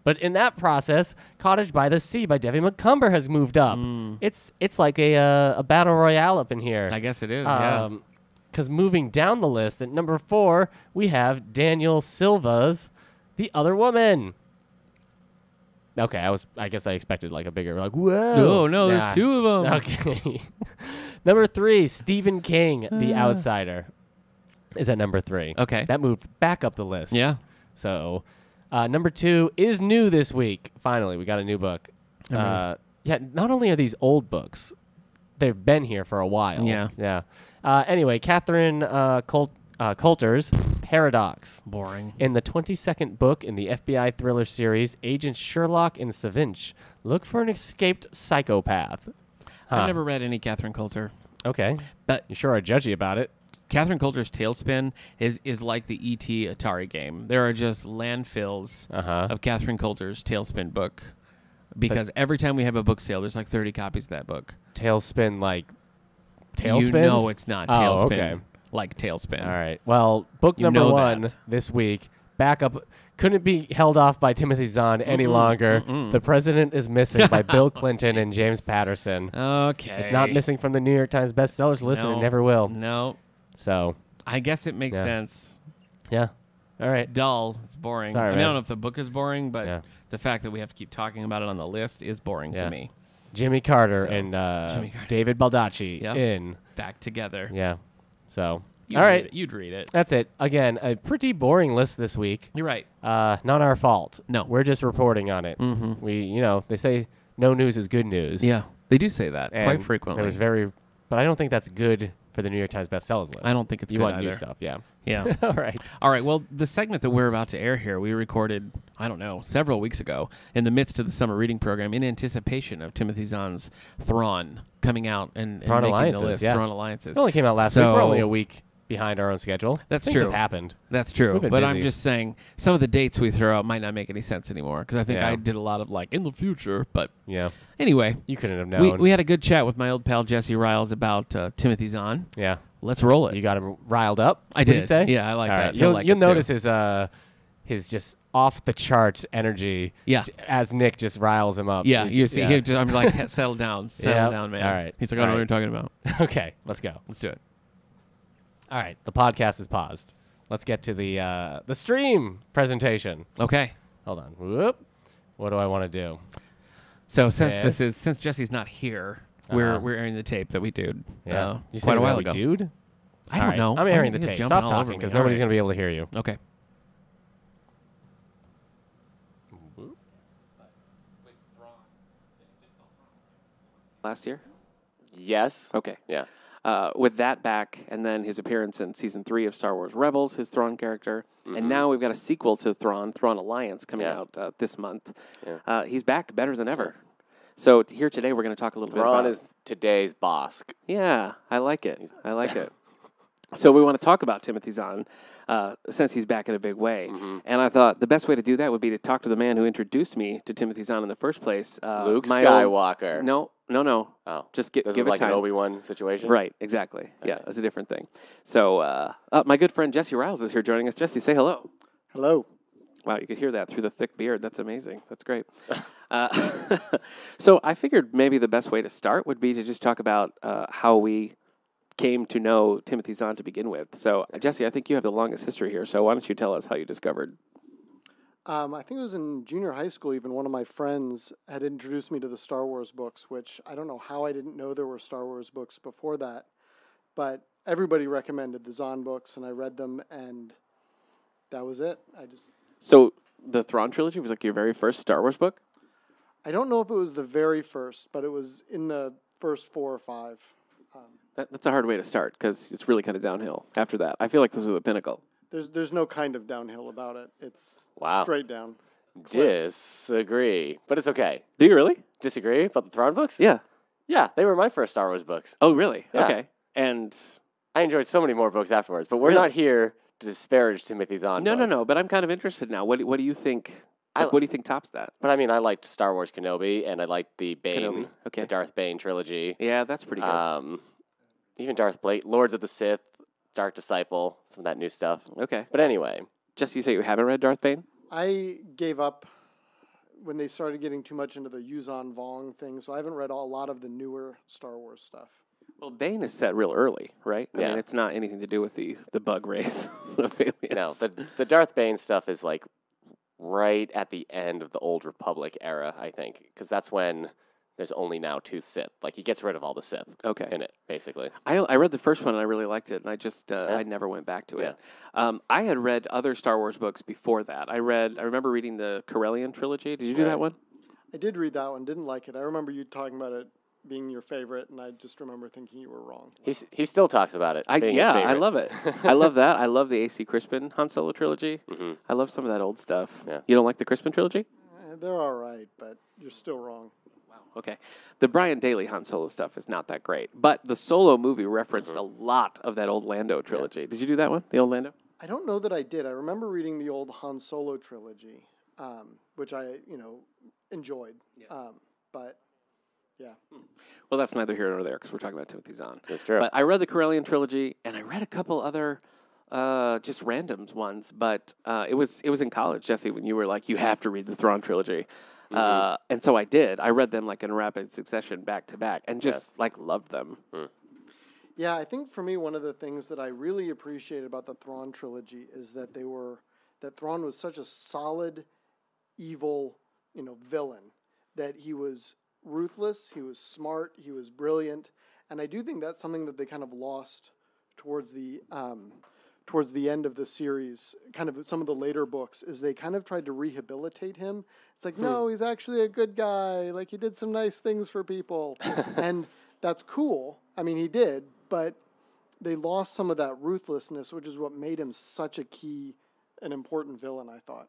But in that process, Cottage by the Sea by Debbie McCumber has moved up. It's like a battle royale up in here. I guess it is, yeah. Because moving down the list, at number 4, we have Daniel Silva's The Other Woman. Okay, I guess I expected like a bigger, like, whoa. No, Nah. there's 2 of them. Okay. Number 3, Stephen King, The Outsider, is at number 3. Okay. That moved back up the list. Yeah. So, number 2 is new this week. Finally, we got a new book. Yeah, not only are these old books, they've been here for a while. Yeah. Yeah. Anyway, Catherine Coulter's Paradox. Boring. In the 22nd book in the FBI thriller series, Agents Sherlock and Savinch look for an escaped psychopath. I've never read any Catherine Coulter. Okay. But You sure are judgy about it. Catherine Coulter's Tailspin is like the E.T. Atari game. There are just landfills of Catherine Coulter's Tailspin book because every time we have a book sale, there's like 30 copies of that book. Tailspin like Tailspins? You know it's not Oh, Tailspin okay. like Tailspin. All right. Well, book You number know 1 that. this week, back up, couldn't be held off by Timothy Zahn any longer. The President is Missing by Bill Clinton and James Patterson. Okay. It's not missing from the New York Times bestsellers list, and it No. never will. No. So, I guess it makes Yeah. sense. yeah. All right. It's dull. It's boring. Sorry, I mean, I man. don't know if the book is boring, but Yeah. the fact that we have to keep talking about it on the list is boring Yeah. to me. Jimmy Carter So, and Jimmy Carter. David Baldacci Yep. in. Back together. Yeah. So, You'd all read right. it. You'd read it. That's it. Again, a pretty boring list this week. You're right. Not our fault. No. We're just reporting on it. Mm-hmm. They say no news is good news. Yeah, they do say that And quite frequently. There was but I don't think that's good for the New York Times bestsellers list. I don't think it's you good want new either. stuff. Yeah. Yeah. All right. All right. Well, the segment that we're about to air here, we recorded, I don't know, several weeks ago in the midst of the summer reading program in anticipation of Timothy Zahn's Thrawn coming out and Thrawn making Alliances, the list. yeah. Thrawn Alliances. It only came out last week. So- We're only a week behind our own schedule. That's Things true. have happened. That's true. We've been But I'm busy. just saying some of the dates we throw out might not make any sense anymore because I think Yeah. I did a lot of like in the future. But Yeah. anyway, You couldn't have known. we had a good chat with my old pal Jesse Ryals about Timothy Zahn. yeah. Let's roll it. You got him riled up. I What'd did. you say? Yeah, I like All that. right. He'll You'll like you'll it too. notice his just off the charts energy. Yeah. As Nick just riles him up. Yeah, He's you just- see, yeah. he just, I'm like, settle down, Yeah. down, man. All right. He's like, I don't know All what you're talking about. Okay. Let's go. Let's do it. All right. The podcast is paused. Let's get to the stream presentation. Okay. Hold on. Whoop. What do I want to do? So since Yes. since Jesse's not here, Uh-huh. we're airing the tape that we did Yeah. You quite said a while that we ago. Dude. I All don't right, know. I'm Why airing are the you tape. jumping Stop all over talking me? because All nobody's right. going to be able to hear you. Okay. Last year? Yes. Okay. Yeah. With that back, and then his appearance in season 3 of Star Wars Rebels, his Thrawn character, and now we've got a sequel to Thrawn Alliance, coming Yeah. out this month. Yeah. He's back better than ever. So here today, we're going to talk a little bit Thrawn about. is today's Bosk. Yeah, I like it. I like it. So we want to talk about Timothy Zahn since he's back in a big way. And I thought the best way to do that would be to talk to the man who introduced me to Timothy Zahn in the first place. Luke my Skywalker. No. Oh. Just This give was it like time. an Obi-Wan situation? Right, exactly. Yeah, that's a different thing. So my good friend Jesse Ryals is here joining us. Jesse, say hello. Hello. Wow, you could hear that through the thick beard. That's amazing. That's great. So I figured maybe the best way to start would be to just talk about how we came to know Timothy Zahn to begin with. So, Jesse, I think you have the longest history here. So why don't you tell us how you discovered? I think it was in junior high school, even one of my friends had introduced me to the Star Wars books, which I don't know how I didn't know there were Star Wars books before that. But everybody recommended the Zahn books, and I read them, and that was it. So the Thrawn trilogy was like your very first Star Wars book? I don't know if it was the very first, but it was in the first 4 or 5. That's a hard way to start because it's really kind of downhill after that. I feel like those are the pinnacle. There's no kind of downhill about it. It's Wow. straight down. Disagree. But it's okay. Do you really? Disagree about the Thrawn books? Yeah. Yeah, they were my first Star Wars books. Oh, really? Yeah. Okay. And I enjoyed so many more books afterwards, but we're Really? not here to disparage Timothy Zahn no. books. But I'm kind of interested now. What do you think? I- What do you think tops that? But I mean, I liked Star Wars Kenobi, and I liked the Bane, Kenobi, okay. the Darth Bane trilogy. Yeah, that's pretty good. even Darth Blade, Lords of the Sith, Dark Disciple, some of that new stuff. Okay. But anyway, Jesse, you say you haven't read Darth Bane? I gave up when they started getting too much into the Yuzan Vong thing, so I haven't read a lot of the newer Star Wars stuff. Well, Bane is set real early, right? I Yeah. mean, it's not anything to do with the bug race of aliens. no, the Darth Bane stuff is like right at the end of the Old Republic era, I think, because that's when there's only now 2 Sith. Like, he gets rid of all the Sith Okay. in it, basically. I read the first one and I really liked it, and I just I never went back to it. I had read other Star Wars books before that. I remember reading the Corellian trilogy. Did you do Right. that one? I did read that one, didn't like it. I remember you talking about it being your favorite, and I just remember thinking you were wrong. He still talks about it. being his I favorite. love it. I love that. I love the A.C. Crispin Han Solo trilogy. Mm-hmm. I love some of that old stuff. Yeah. You don't like the Crispin trilogy? They're all right, but you're still wrong. Okay. The Brian Daley Han Solo stuff is not that great, but the Solo movie referenced Mm-hmm. a lot of that old Lando trilogy. Did you do that one? The old Lando? I don't know that I did. I remember reading the old Han Solo trilogy, which I, enjoyed. But, yeah. Well, that's neither here nor there because we're talking about Timothy Zahn. That's true. But I read the Corellian trilogy, and I read a couple other just random ones. But it was in college, Jesse, when you were like, you have to read the Thrawn trilogy. And so I did. I read them like in rapid succession, back to back, and just like loved them. Yeah, I think for me, one of the things that I really appreciated about the Thrawn trilogy is that that Thrawn was such a solid, evil, villain, that he was ruthless, he was smart, he was brilliant, and I do think that's something that they kind of lost towards the end of the series, kind of some of the later books, is they kind of tried to rehabilitate him. It's like, no, he's actually a good guy. Like, he did some nice things for people. And that's cool. I mean, he did, but they lost some of that ruthlessness, which is what made him such a key and important villain, I thought.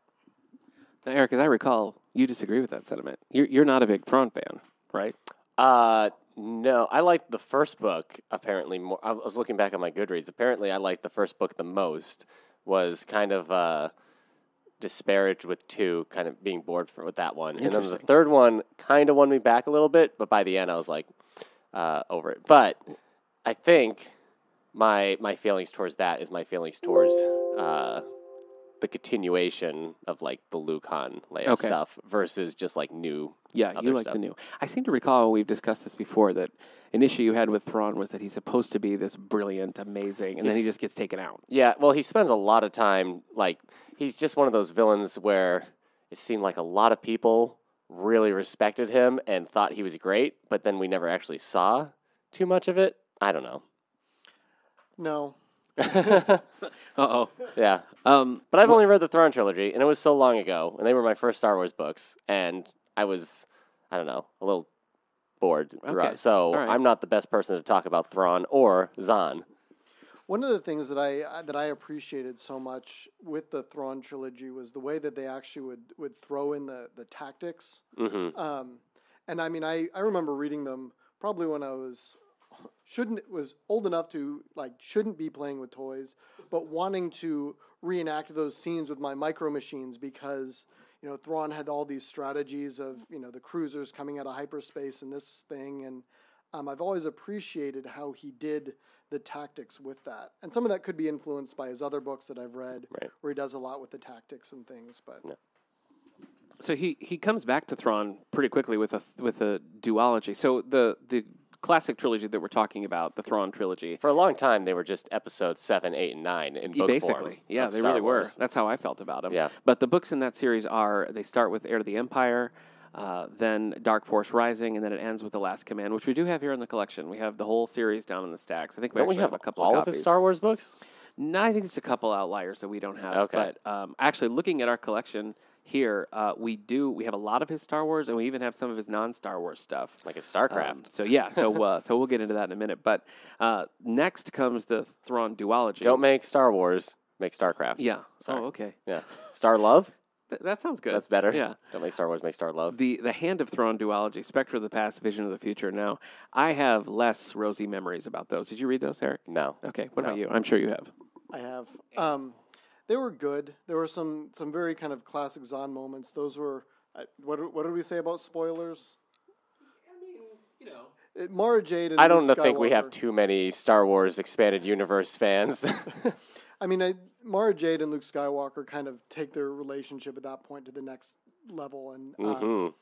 Now, Eric, as I recall, you disagree with that sentiment. You're not a big Thrawn fan, right? No, I liked the first book, apparently, more. I was looking back on my Goodreads. Apparently, I liked the first book the most, was kind of disparaged with 2, kind of being bored with that one. And then the Interesting. third one kind of won me back a little bit, but by the end, I was like, over it. But I think my feelings towards that is my feelings towards the continuation of, like, the Luke Han Leia stuff versus just, like, new. Yeah, you like the new. I seem to recall we've discussed this before, that an issue you had with Thrawn was that he's supposed to be this brilliant, amazing, and then he just gets taken out. Yeah, well, he spends a lot of time, like, he's just one of those villains where it seemed like a lot of people really respected him and thought he was great, but then we never actually saw too much of it. I don't know. No. Uh-oh. Yeah. But I've only read the Thrawn trilogy, and it was so long ago, and they were my first Star Wars books, and I was, I don't know, a little bored throughout. Okay. So All right. I'm not the best person to talk about Thrawn or Zahn. One of the things that I appreciated so much with the Thrawn trilogy was the way that they actually would throw in the tactics. Mm-hmm. And I mean, I remember reading them probably when I was old enough to shouldn't be playing with toys, but wanting to reenact those scenes with my micro machines because Thrawn had all these strategies of the cruisers coming out of hyperspace and this thing, and I've always appreciated how he did the tactics with that, and some of that could be influenced by his other books that I've read, Right. where he does a lot with the tactics and things. But So he comes back to Thrawn pretty quickly with a duology. So the classic trilogy that we're talking about, the Thrawn trilogy. For a long time, they were just episodes 7, 8, and 9 in book Basically, form. yeah, of they Star really were. Wars. That's how I felt about them. Yeah. But the books in that series they start with Heir to the Empire, then Dark Force Rising, and then it ends with The Last Command, which we do have here in the collection. We have the whole series down in the stacks. I think Don't we actually have a couple all of of copies. his Star Wars books? No, I think there's a couple outliers that we don't have. Okay. But actually, looking at our collection here, we have a lot of his Star Wars, and we even have some of his non-Star Wars stuff. Like a StarCraft. So we'll get into that in a minute. But next comes the Thrawn duology. Don't make Star Wars, make StarCraft. Yeah. Sorry. Oh, okay. Yeah. Star Love? That sounds good. That's better. Yeah. Don't make Star Wars, make Star Love. The Hand of Thrawn duology, Spectre of the Past, Vision of the Future. Now, I have less rosy memories about those. Did you read those, Eric? No. Okay. What about you? I'm sure you have. I have. They were good. There were some very kind of classic Zahn moments. Those were what did we say about spoilers? I mean, Mara Jade and I don't Luke think we have Skywalker- too many Star Wars expanded universe fans. I mean, Mara Jade and Luke Skywalker kind of take their relationship at that point to the next level and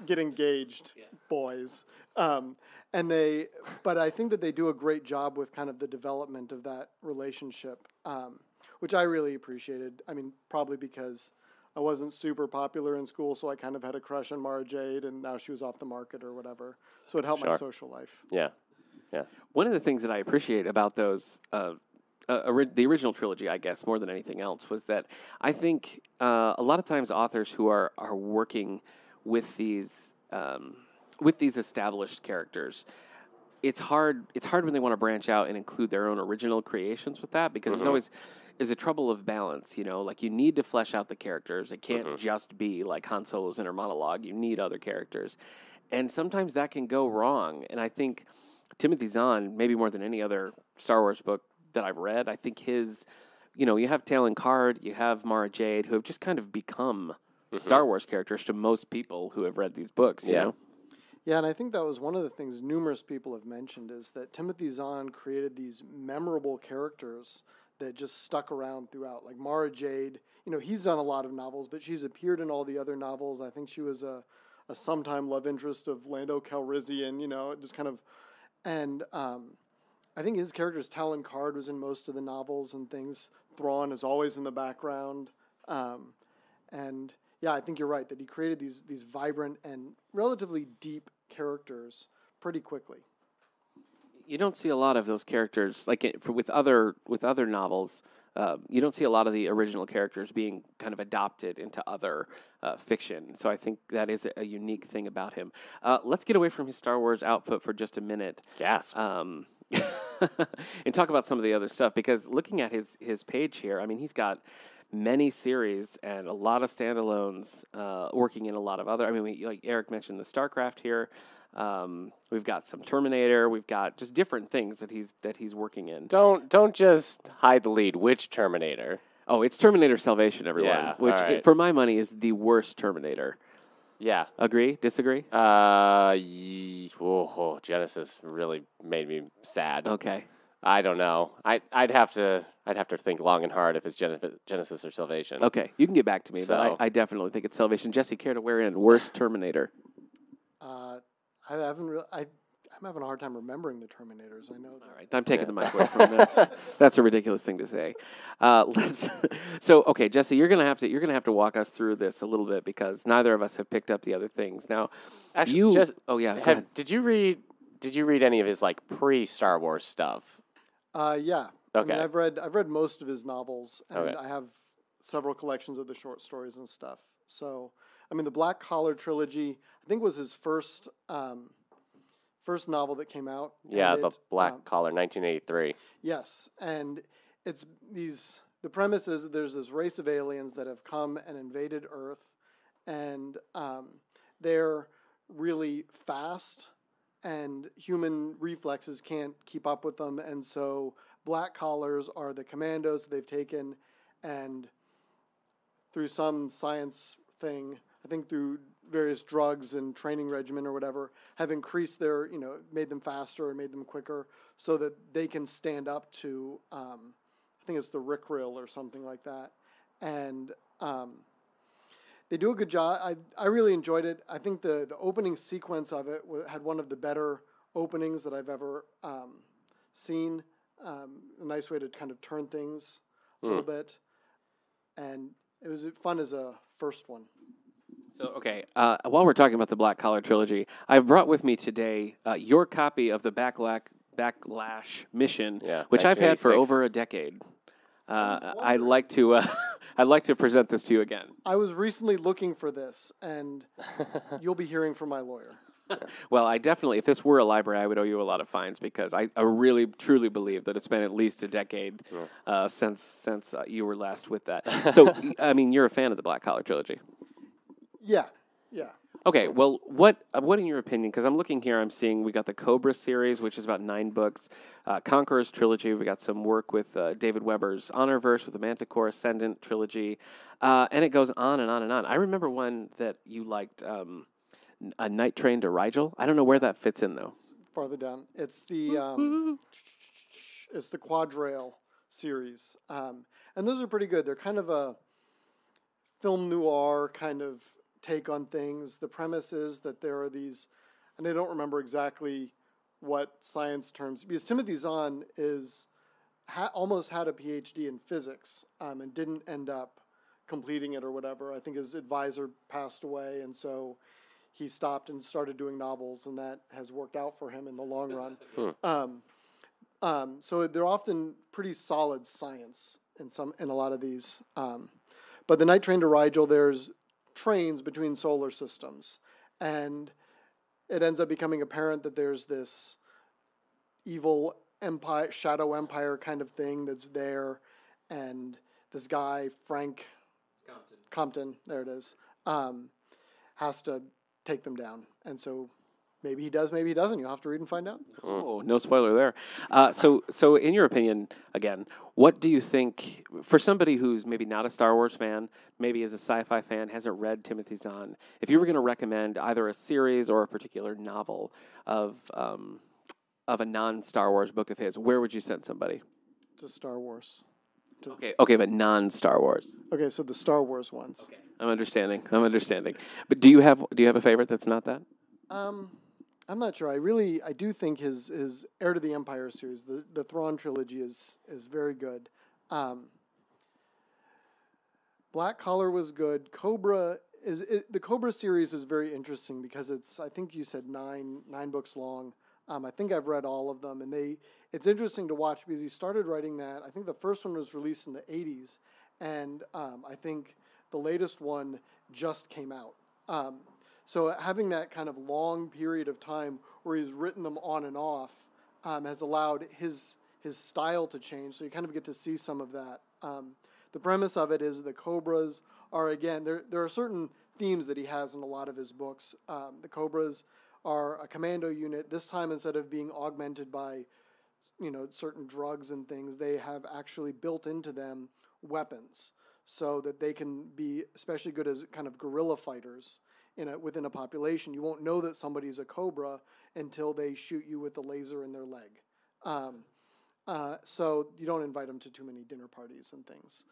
get engaged, boys. But I think that they do a great job with kind of the development of that relationship, which I really appreciated. I mean, probably because I wasn't super popular in school, so I kind of had a crush on Mara Jade, and now she was off the market or whatever. So it helped my social life. Yeah. One of the things that I appreciate about those, the original trilogy, I guess, more than anything else, was that I think a lot of times authors who are working with these established characters, it's hard when they want to branch out and include their own original creations with that, because it's always is a trouble of balance, like you need to flesh out the characters. It can't just be like Han Solo's inner monologue. You need other characters. And sometimes that can go wrong. And I think Timothy Zahn, maybe more than any other Star Wars book that I've read, I think his, you have Talon Card, you have Mara Jade, who have just kind of become Star Wars characters to most people who have read these books, you know? Yeah, and I think that was one of the things numerous people have mentioned is that Timothy Zahn created these memorable characters that just stuck around throughout. Like Mara Jade, he's done a lot of novels, but she's appeared in all the other novels. I think she was a sometime love interest of Lando Calrissian, just kind of, and I think his character's Talon Card was in most of the novels and things. Thrawn is always in the background, and yeah, I think you're right that he created these vibrant and relatively deep characters pretty quickly. You don't see a lot of those characters with other novels. You don't see a lot of the original characters being kind of adopted into other fiction. So I think that is a unique thing about him. Let's get away from his Star Wars output for just a minute. Gasp. And talk about some of the other stuff, because looking at his page here, I mean, he's got many series and a lot of standalones, working in a lot of other. I mean, like Eric mentioned the StarCraft here. We've got some Terminator. We've got just different things that he's working in. Don't just hide the lead. Which Terminator? Oh, it's Terminator Salvation, everyone. Yeah, which, all right. for my money, is the worst Terminator. Yeah. Agree? Disagree? Genesis really made me sad. Okay. I don't know. I'd have to think long and hard if it's Genesis or Salvation. Okay, you can get back to me, So- but I definitely think it's Salvation. Jesse, care to wear in worst Terminator? I'm having a hard time remembering the Terminators. I know that. All right, I'm taking the mic away from this. That's a ridiculous thing to say. Okay, Jesse, you're gonna have to walk us through this a little bit, because neither of us have picked up the other things. Now, Actually, go Have, ahead. did you read any of his like pre-Star Wars stuff? Yeah. Okay. I mean, I've read most of his novels, and Okay. I have several collections of the short stories and stuff. So, I mean, the Black Collar trilogy, I think, was his first novel that came out. Yeah, and the Black Collar, 1983. Yes, and it's the premise is that there's this race of aliens that have come and invaded Earth, and they're really fast, and human reflexes can't keep up with them, and so black collars are the commandos that they've taken, and through some science thing, I think through various drugs and training regimen or whatever, have increased their, made them faster and made them quicker so that they can stand up to, I think it's the Rickrill or something like that. And they do a good job. I really enjoyed it. I think the opening sequence of it had one of the better openings that I've ever seen. A nice way to kind of turn things a little bit. And it was fun as a first one. So, okay, while we're talking about the Black Collar trilogy, I've brought with me today your copy of the Backlash Mission, which I've had for 1986. over a decade. I'd like to present this to you again. I was recently looking for this, and you'll be hearing from my lawyer. Well, I definitely, if this were a library, I would owe you a lot of fines, because I really, truly believe that it's been at least a decade since you were last with that. So, I mean, you're a fan of the Black Collar trilogy. Yeah. Okay, well, what in your opinion, because I'm looking here, I'm seeing we got the Cobra series, which is about 9 books, Conqueror's trilogy, we got some work with David Weber's Honorverse with the Manticore Ascendant trilogy, and it goes on and on and on. I remember one that you liked, A Night Train to Rigel. I don't know where that fits in though. Farther down. It's the Quadrail series, and those are pretty good. They're kind of a film noir kind of take on things. The premise is that there are these, and I don't remember exactly what science terms, because Timothy Zahn almost had a PhD in physics and didn't end up completing it or whatever. I think his advisor passed away, and so he stopped and started doing novels, and that has worked out for him in the long run. So they're often pretty solid science in a lot of these. But the Night Train to Rigel, there's trains between solar systems, and it ends up becoming apparent that there's this evil empire, shadow empire kind of thing that's there, and this guy, Frank Compton, there it is, has to take them down. And so maybe he does, maybe he doesn't. You'll have to read and find out. Oh, no spoiler there. So in your opinion, again, what do you think, for somebody who's maybe not a Star Wars fan, maybe is a sci-fi fan, hasn't read Timothy Zahn, if you were going to recommend either a series or a particular novel of a non-Star Wars book of his, where would you send somebody? To Star Wars. Okay, but non-Star Wars. Okay, so the Star Wars ones. Okay. I'm understanding. But do you have a favorite that's not that? I'm not sure. I do think his Heir to the Empire series, the Thrawn trilogy, is very good. Black Collar was good. The Cobra series is very interesting because it's, I think you said nine books long. I think I've read all of them, and it's interesting to watch because he started writing that. I think the first one was released in the 80s, and I think the latest one just came out. So having that kind of long period of time where he's written them on and off has allowed his style to change. So you kind of get to see some of that. The premise of it is the Cobras are, again, there are certain themes that he has in a lot of his books. The Cobras are a commando unit. This time, instead of being augmented by, certain drugs and things, they have actually built into them weapons so that they can be especially good as kind of guerrilla fighters within a population. You won't know that somebody's a Cobra until they shoot you with the laser in their leg. So you don't invite them to too many dinner parties and things.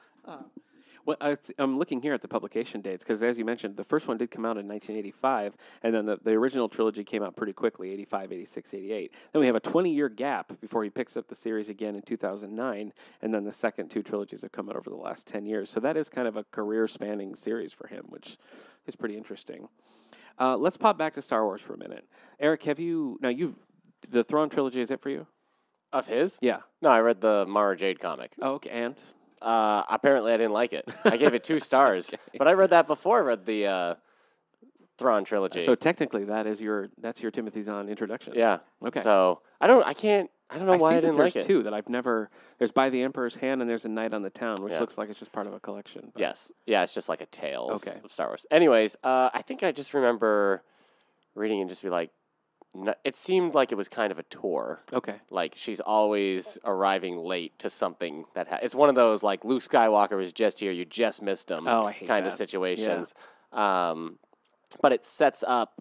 Well, I'm looking here at the publication dates because, as you mentioned, the first one did come out in 1985, and then the original trilogy came out pretty quickly, 85, 86, 88. Then we have a 20-year gap before he picks up the series again in 2009, and then the second two trilogies have come out over the last 10 years. So that is kind of a career-spanning series for him, which is pretty interesting. Let's pop back to Star Wars for a minute. Eric, the Thrawn trilogy, is it for you? Of his? Yeah. No, I read the Mara Jade comic. Oh, okay, and? Apparently I didn't like it. I gave it 2 stars. Okay. But I read that before I read the Thrawn trilogy. So technically that's your Timothy Zahn introduction. Yeah. Okay. So I don't know why I didn't like it. There's 2 that I've never. There's By the Emperor's Hand and there's A Night on the Town, which looks like it's just part of a collection. But. Yes. Yeah, it's just like a Tales of Star Wars. Anyways, I think I just remember reading and just be like, it seemed like it was kind of a tour. Okay. Like she's always arriving late to something it's one of those like Luke Skywalker was just here, you just missed him kind of situations. Yeah. But it sets up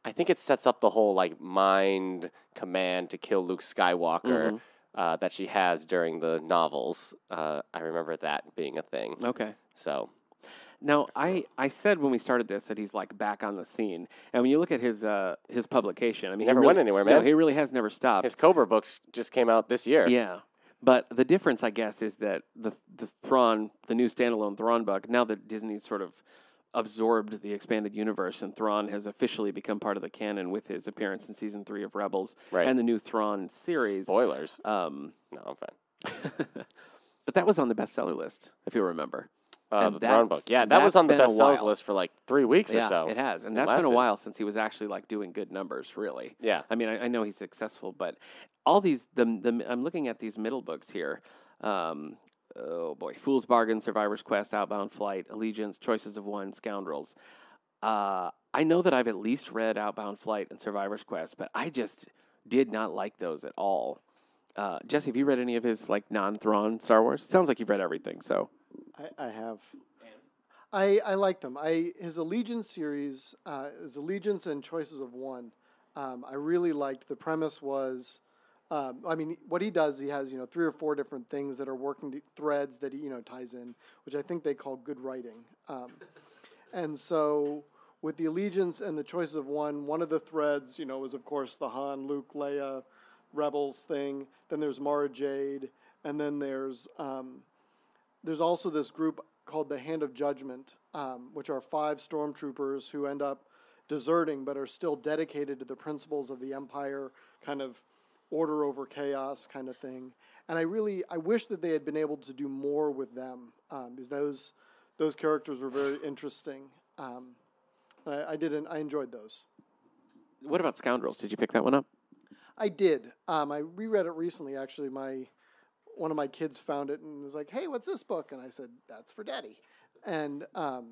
the whole like mind command to kill Luke Skywalker that she has during the novels. I remember that being a thing. Okay. So now, I said when we started this that he's like back on the scene, and when you look at his publication, I mean, he never went anywhere, man. No, he really has never stopped. His Cobra books just came out this year. Yeah, but the difference, I guess, is that the Thrawn, the new standalone Thrawn book, now that Disney's sort of absorbed the expanded universe, and Thrawn has officially become part of the canon with his appearance in season 3 of Rebels and the new Thrawn series. Spoilers. No, I'm fine. But that was on the bestseller list, if you remember. The Thrawn book. Yeah, that was on the bestsellers list for like 3 weeks or so. It has. And that's been a while since he was actually like doing good numbers, really. Yeah. I mean, I know he's successful, but all these, I'm looking at these middle books here. Oh boy, Fool's Bargain, Survivor's Quest, Outbound Flight, Allegiance, Choices of One, Scoundrels. I know that I've at least read Outbound Flight and Survivor's Quest, but I just did not like those at all. Jesse, have you read any of his like non-Thrawn Star Wars? It sounds like you've read everything, so. I have. I like them. His Allegiance series, his Allegiance and Choices of One. I really liked. The premise was, what he does, he has 3 or 4 different things that are working threads that he ties in, which I think they call good writing. And so with the Allegiance and the Choices of one of the threads, was of course the Han, Luke, Leia, Rebels thing. Then there's Mara Jade, and then there's also this group called the Hand of Judgment, which are 5 stormtroopers who end up deserting but are still dedicated to the principles of the Empire, kind of order over chaos kind of thing. And I wish that they had been able to do more with them, because those characters were very interesting. I enjoyed those. What about Scoundrels? Did you pick that one up? I did. I reread it recently, actually. One of my kids found it and was like, "Hey, what's this book?" And I said, "That's for Daddy," and read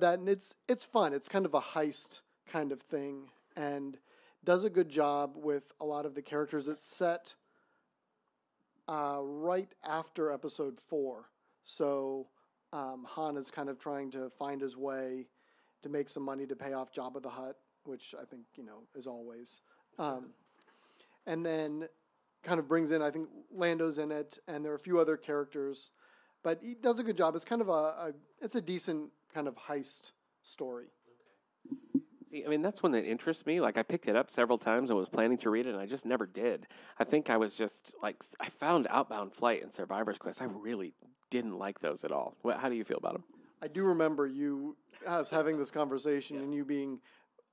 that, and it's fun. It's kind of a heist kind of thing, and does a good job with a lot of the characters. It's set right after Episode 4, so Han is kind of trying to find his way to make some money to pay off Jabba the Hutt, which I think is always, and then kind of brings in, I think Lando's in it, and there are a few other characters, but he does a good job. It's kind of it's a decent kind of heist story. See, that's one that interests me. Like, I picked it up several times and was planning to read it, and I just never did. I think I was just, I found Outbound Flight and Survivor's Quest. I really didn't like those at all. How do you feel about them? I do remember us having this conversation and you being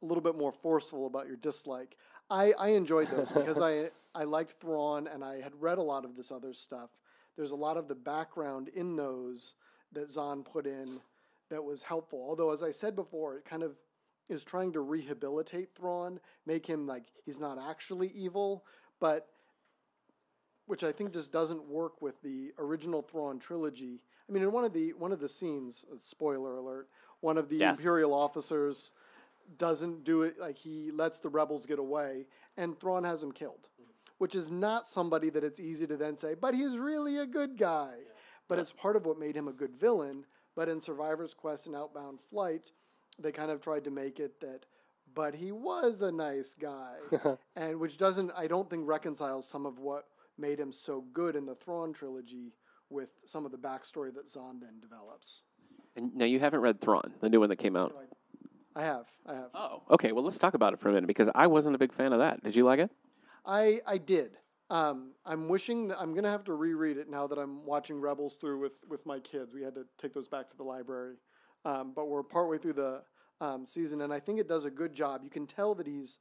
a little bit more forceful about your dislike. I enjoyed those because I liked Thrawn, and I had read a lot of this other stuff. There's a lot of the background in those that Zahn put in that was helpful. Although, as I said before, it kind of is trying to rehabilitate Thrawn, make him like he's not actually evil, but which I think just doesn't work with the original Thrawn trilogy. In one of the scenes, spoiler alert, one of the Imperial officers doesn't do it, like he lets the rebels get away, and Thrawn has him killed, which is not somebody that it's easy to then say, but he's really a good guy. But it's part of what made him a good villain. But in Survivor's Quest and Outbound Flight, they kind of tried to make it that, but he was a nice guy, and which I don't think reconciles some of what made him so good in the Thrawn trilogy with some of the backstory that Zahn then develops. And now you haven't read Thrawn, the new one that came out. I have. Oh, okay. Well, let's talk about it for a minute, because I wasn't a big fan of that. Did you like it? I did. I'm wishing that I'm going to have to reread it now that I'm watching Rebels through with my kids. We had to take those back to the library. But we're partway through the season, and I think it does a good job. You can tell that he's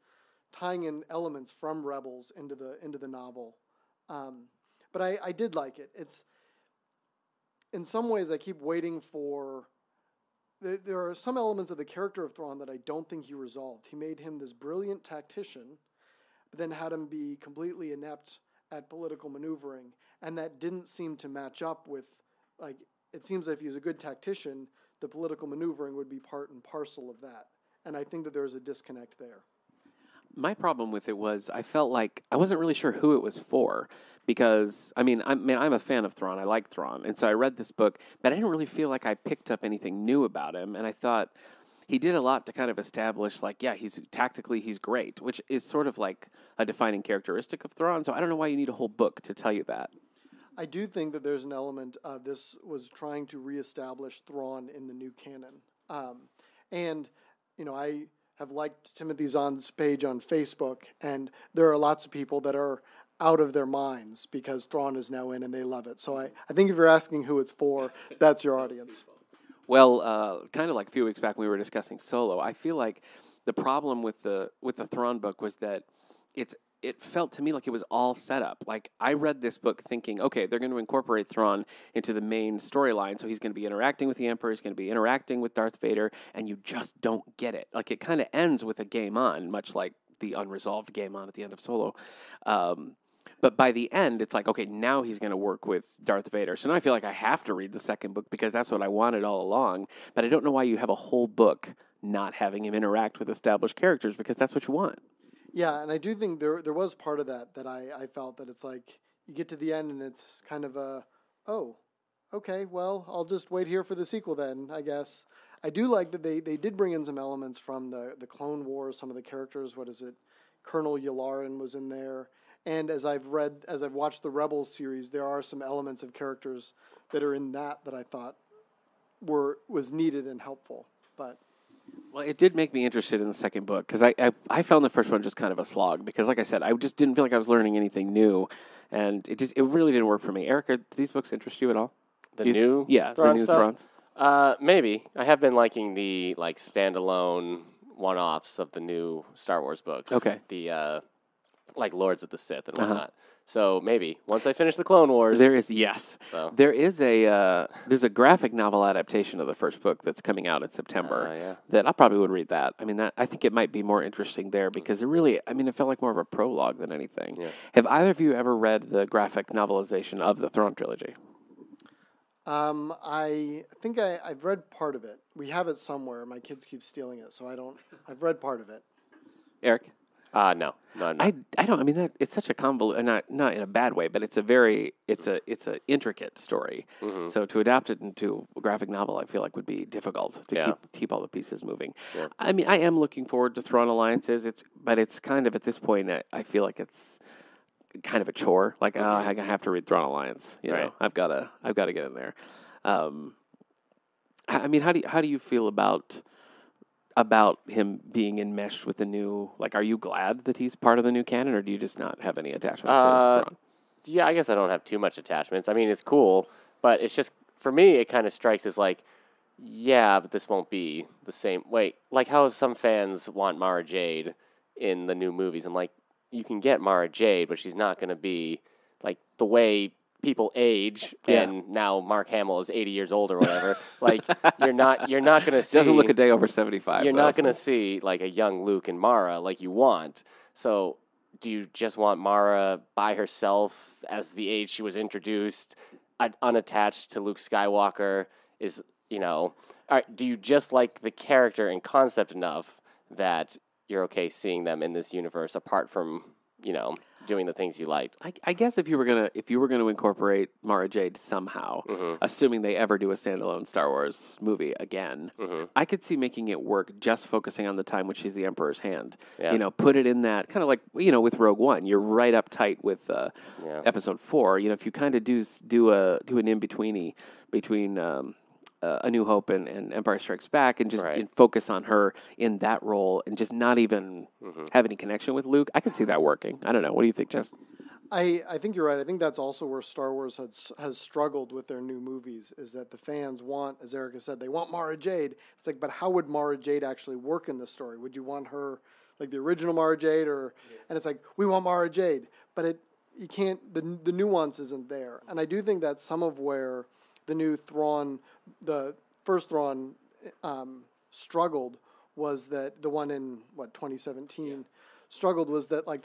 tying in elements from Rebels into the novel. But I did like it. It's, in some ways, I keep waiting for... There are some elements of the character of Thrawn that I don't think he resolved. He made him this brilliant tactician, but then had him be completely inept at political maneuvering, and that didn't seem to match up with, it seems like if he's a good tactician, the political maneuvering would be part and parcel of that. And I think that there's a disconnect there. My problem with it was I felt like I wasn't really sure who it was for, because I'm a fan of Thrawn. I like Thrawn, and so I read this book, but I didn't really feel like I picked up anything new about him. And I thought he did a lot to kind of establish, he's tactically he's great, which is sort of like a defining characteristic of Thrawn. So I don't know why you need a whole book to tell you that. I do think that there's an element of this was trying to reestablish Thrawn in the new canon. And I have liked Timothy Zahn's page on Facebook, and there are lots of people that are out of their minds because Thrawn is now in and they love it. So I think if you're asking who it's for, that's your audience. Well, kind of like a few weeks back when we were discussing Solo, I feel like the problem with the Thrawn book was that it felt to me like it was all set up. Like, I read this book thinking, okay, they're going to incorporate Thrawn into the main storyline, so he's going to be interacting with the Emperor, he's going to be interacting with Darth Vader, and you just don't get it. Like, it kind of ends with a game on, much like the unresolved game on at the end of Solo. But by the end, it's like, okay, now he's going to work with Darth Vader. So now I feel like I have to read the second book because that's what I wanted all along. But I don't know why you have a whole book not having him interact with established characters, because that's what you want. Yeah, and I do think there was part of that I felt that it's like you get to the end and it's kind of okay, well, I'll just wait here for the sequel then, I guess. I do like that they did bring in some elements from the Clone Wars, some of the characters. What is it? Colonel Yularen was in there. And as I've watched the Rebels series, there are some elements of characters that are in that I thought was needed and helpful. But Well, it did make me interested in the second book because I found the first one just kind of a slog because, like I said, I just didn't feel like I was learning anything new, and it really didn't work for me. Erica, do these books interest you at all? The new Thrawn stuff? Thrawns? Maybe. I have been liking the standalone one-offs of the new Star Wars books. Okay. The Lords of the Sith and whatnot. So maybe once I finish the Clone Wars, there's a graphic novel adaptation of the first book that's coming out in September. That I probably would read that. I mean, I think it might be more interesting there because it felt like more of a prologue than anything. Yeah. Have either of you ever read the graphic novelization of the Thrawn trilogy? I think I've read part of it. We have it somewhere. My kids keep stealing it, so I don't. I've read part of it. Eric? No. I don't. I mean, it's such a convoluted, not in a bad way, but it's a intricate story. Mm-hmm. So to adapt it into a graphic novel, I feel like would be difficult to keep all the pieces moving. Yeah. I mean, I am looking forward to Thrawn Alliances. But it's kind of at this point, I feel like it's kind of a chore. Like, I have to read Thrawn Alliance. You know, I've got to get in there. I mean, how do you feel about him being enmeshed with the new, like, are you glad that he's part of the new canon, or do you just not have any attachments to Thrawn? Yeah, I guess I don't have too much attachments. I mean, it's cool, but it's just, for me, it kind of strikes as like, yeah, but this won't be the same. Wait, like how some fans want Mara Jade in the new movies. I'm like, you can get Mara Jade, but she's not going to be, like, the way people age, and now Mark Hamill is 80 years old or whatever. Like, you're not going to see. Doesn't look a day over 75. You're not going to see like a young Luke and Mara like you want. So, do you just want Mara by herself as the age she was introduced, unattached to Luke Skywalker? Do you just like the character and concept enough that you're okay seeing them in this universe apart from doing the things you liked? I guess if you were gonna incorporate Mara Jade somehow, assuming they ever do a standalone Star Wars movie again, I could see making it work just focusing on the time when she's the Emperor's hand. Yeah. Put it in that kind of like with Rogue One, you're right up tight with Episode 4. If you kind of do an in betweeny between A New Hope and Empire Strikes Back, and just focus on her in that role, and just not even have any connection with Luke, I can see that working. I don't know. What do you think, Jess? I think you're right. I think that's also where Star Wars has struggled with their new movies, is that the fans want, as Erica said, they want Mara Jade. It's like, but how would Mara Jade actually work in the story? Would you want her like the original Mara Jade, and it's like, we want Mara Jade, but you can't. The nuance isn't there, and I do think that's some of where the new Thrawn, the first Thrawn, struggled, was that the one in 2017 struggled, was that like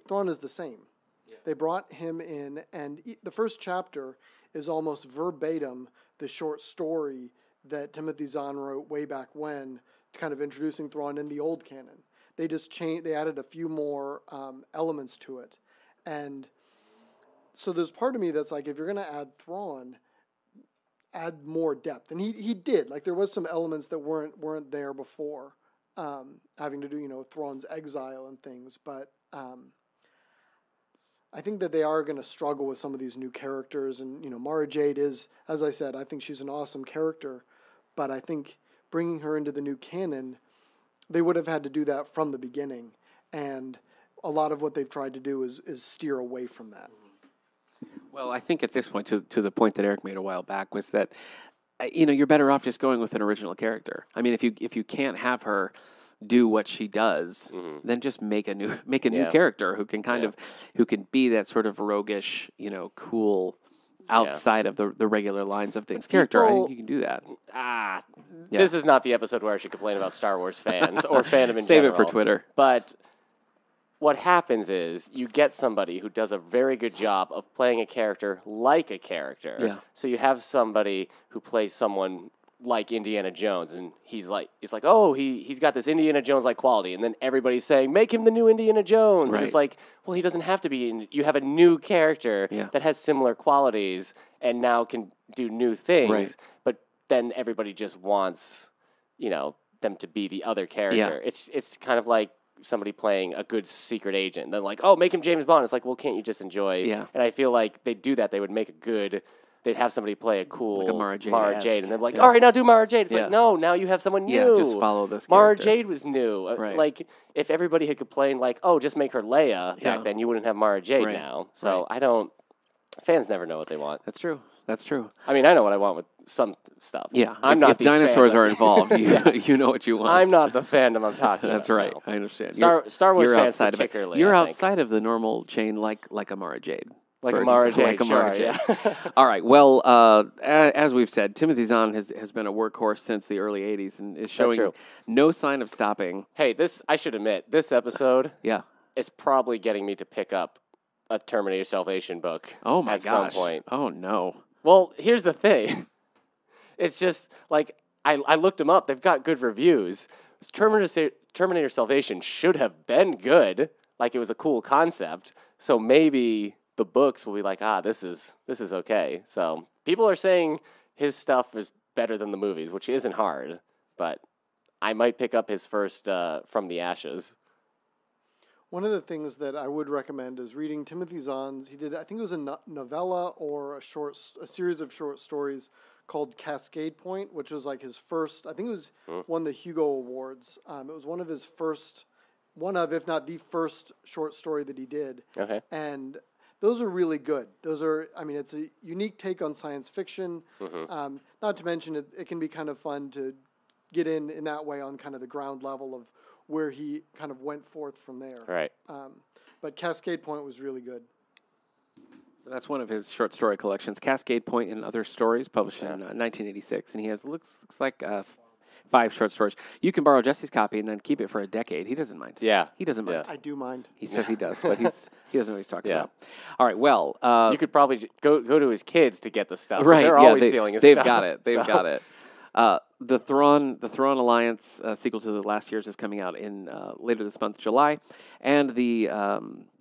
Thrawn is the same. Yeah. They brought him in, and the first chapter is almost verbatim the short story that Timothy Zahn wrote way back when, kind of introducing Thrawn in the old canon. They just changed. They added a few more elements to it, and so there's part of me that's like, if you're going to add Thrawn, add more depth, and he did. Like, there was some elements that weren't there before, having to do Thrawn's exile and things. But I think that they are going to struggle with some of these new characters, and Mara Jade is, as I said, I think she's an awesome character, but I think bringing her into the new canon, they would have had to do that from the beginning, and a lot of what they've tried to do is steer away from that. Well, I think at this point, to the point that Eric made a while back, was that you're better off just going with an original character. I mean, if you can't have her do what she does, then just make a new character who can who can be that sort of roguish, cool, outside of the regular lines of things character. I think you can do that. This is not the episode where I should complain about Star Wars fans or fandom in Save general. It for Twitter. But what happens is you get somebody who does a very good job of playing a character like a character. Yeah. So you have somebody who plays someone like Indiana Jones, and it's like, oh, he's got this Indiana Jones like quality, and then everybody's saying make him the new Indiana Jones. Right. And it's like, well, he doesn't have to be. You have a new character that has similar qualities and now can do new things, Right. but then everybody just wants, them to be the other character. Yeah. It's kind of like somebody playing a good secret agent. They're like, oh, make him James Bond. It's like, well, can't you just enjoy? Yeah. And I feel like they do that. They would make they'd have somebody play a cool Like a Mara Jade, Jade-esque. and they're like, all right, now do Mara Jade. It's Yeah. like, no, now you have someone new. Yeah, just follow this Mara character. Jade was new. Right. Like, if everybody had complained, like, oh, just make her Leia back then, you wouldn't have Mara Jade Right. now. So fans never know what they want. That's true. That's true. I mean, I know what I want with some stuff. Yeah. I'm if, not if these dinosaurs fans. are involved, you know what you want. I'm not the fandom I'm talking That's about. right. no. I understand. Star Wars you're fans outside particularly. Of it. You're I think. outside of the normal chain, like a Mara Jade. Like a Mara Jade. Like a Mara sure, Jade. yeah. All right. Well, as we've said, Timothy Zahn has been a workhorse since the early '80s and is showing true. no sign of stopping. Hey, I should admit, this episode Yeah. is probably getting me to pick up a Terminator Salvation book. Oh my at gosh. some point. Oh no. Well, here's the thing. It's just like I looked them up. They've got good reviews. Terminator Salvation should have been good. Like, it was a cool concept. So maybe the books will be like, this is okay. So people are saying his stuff is better than the movies, which isn't hard. But I might pick up his first From the Ashes. One of the things that I would recommend is reading Timothy Zahn's. He did, I think it was a novella or a series of short stories called Cascade Point, which was like his first. I think it was won the Hugo Awards. It was one of his first, if not the first short story that he did. Okay. And those are really good. It's a unique take on science fiction. Mm-hmm. Not to mention it can be kind of fun to get in that way on kind of the ground level of where he kind of went forth from there. Right. But Cascade Point was really good. So that's one of his short story collections, Cascade Point and Other Stories, published in 1986. And he has looks like 5 short stories. You can borrow Jesse's copy and then keep it for a decade. He doesn't mind. Yeah. He doesn't mind. I do mind. He says he does, but he doesn't know what he's talking about. All right, well. You could probably go to his kids to get the stuff. Right. They're always stealing his they've stuff. got it. They've got it. The Thrawn Alliance sequel to the last year's is coming out in later this month, July, and the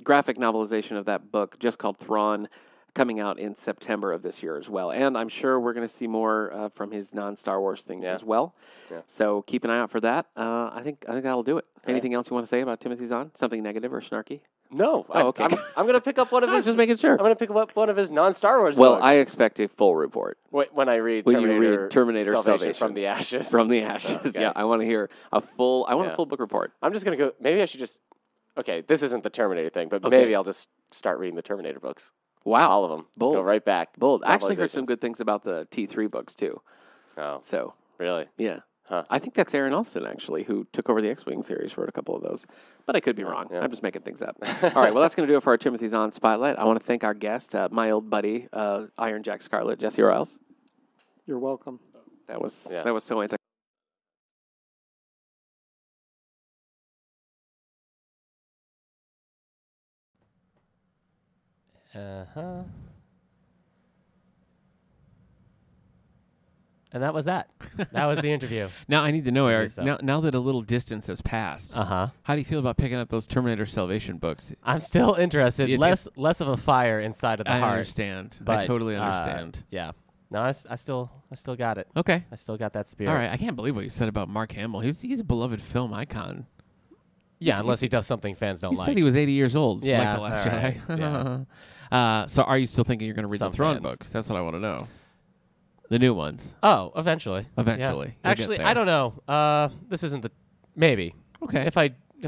graphic novelization of that book, just called Thrawn, coming out in September of this year as well. And I'm sure we're going to see more from his non-Star Wars things as well. Yeah. So keep an eye out for that. I think that'll do it. Anything else you want to say about Timothy Zahn? Something negative or snarky? No. Okay. I'm going to pick up one of his. Just making sure. I'm going to pick up one of his non-Star Wars Well, books. I expect a full report. When I read Terminator Salvation from the Ashes. From the Ashes. Okay. Yeah, I want to hear a full book report. I'm just going to go. Maybe I should just. Okay, this isn't the Terminator thing, but maybe I'll just start reading the Terminator books. Wow. All of them. Bold. Go right back. Bold. I actually heard some good things about the T3 books, too. Oh. So. Really? Yeah. Huh. I think that's Aaron Alston, actually, who took over the X-Wing series, wrote a couple of those. But I could be wrong. Yeah. I'm just making things up. All right, well, that's going to do it for our Timothy Zahn Spotlight. I want to thank our guest, my old buddy, Iron Jack Scarlet, Jesse Ryals. You're welcome. That was so anti. Uh-huh. And that was that. That was the interview. Now, I need to know, Eric, So. now that a little distance has passed, Uh-huh. how do you feel about picking up those Terminator Salvation books? I'm still interested. It's- Less of a fire inside of the I heart. understand. I But, totally understand. Yeah. No, I still got it. Okay. I still got that spirit. All right. I can't believe what you said about Mark Hamill. He's a beloved film icon. Yeah, unless he does something fans don't He like. said he was 80 years old, Yeah, like The Last all Jedi. right, So are you still thinking you're going to read Some the Thrawn fans. books? That's what I want to know. The new ones. Oh, eventually. Eventually. Yeah. You'll Actually, get I there. don't know. This isn't the maybe. Okay. If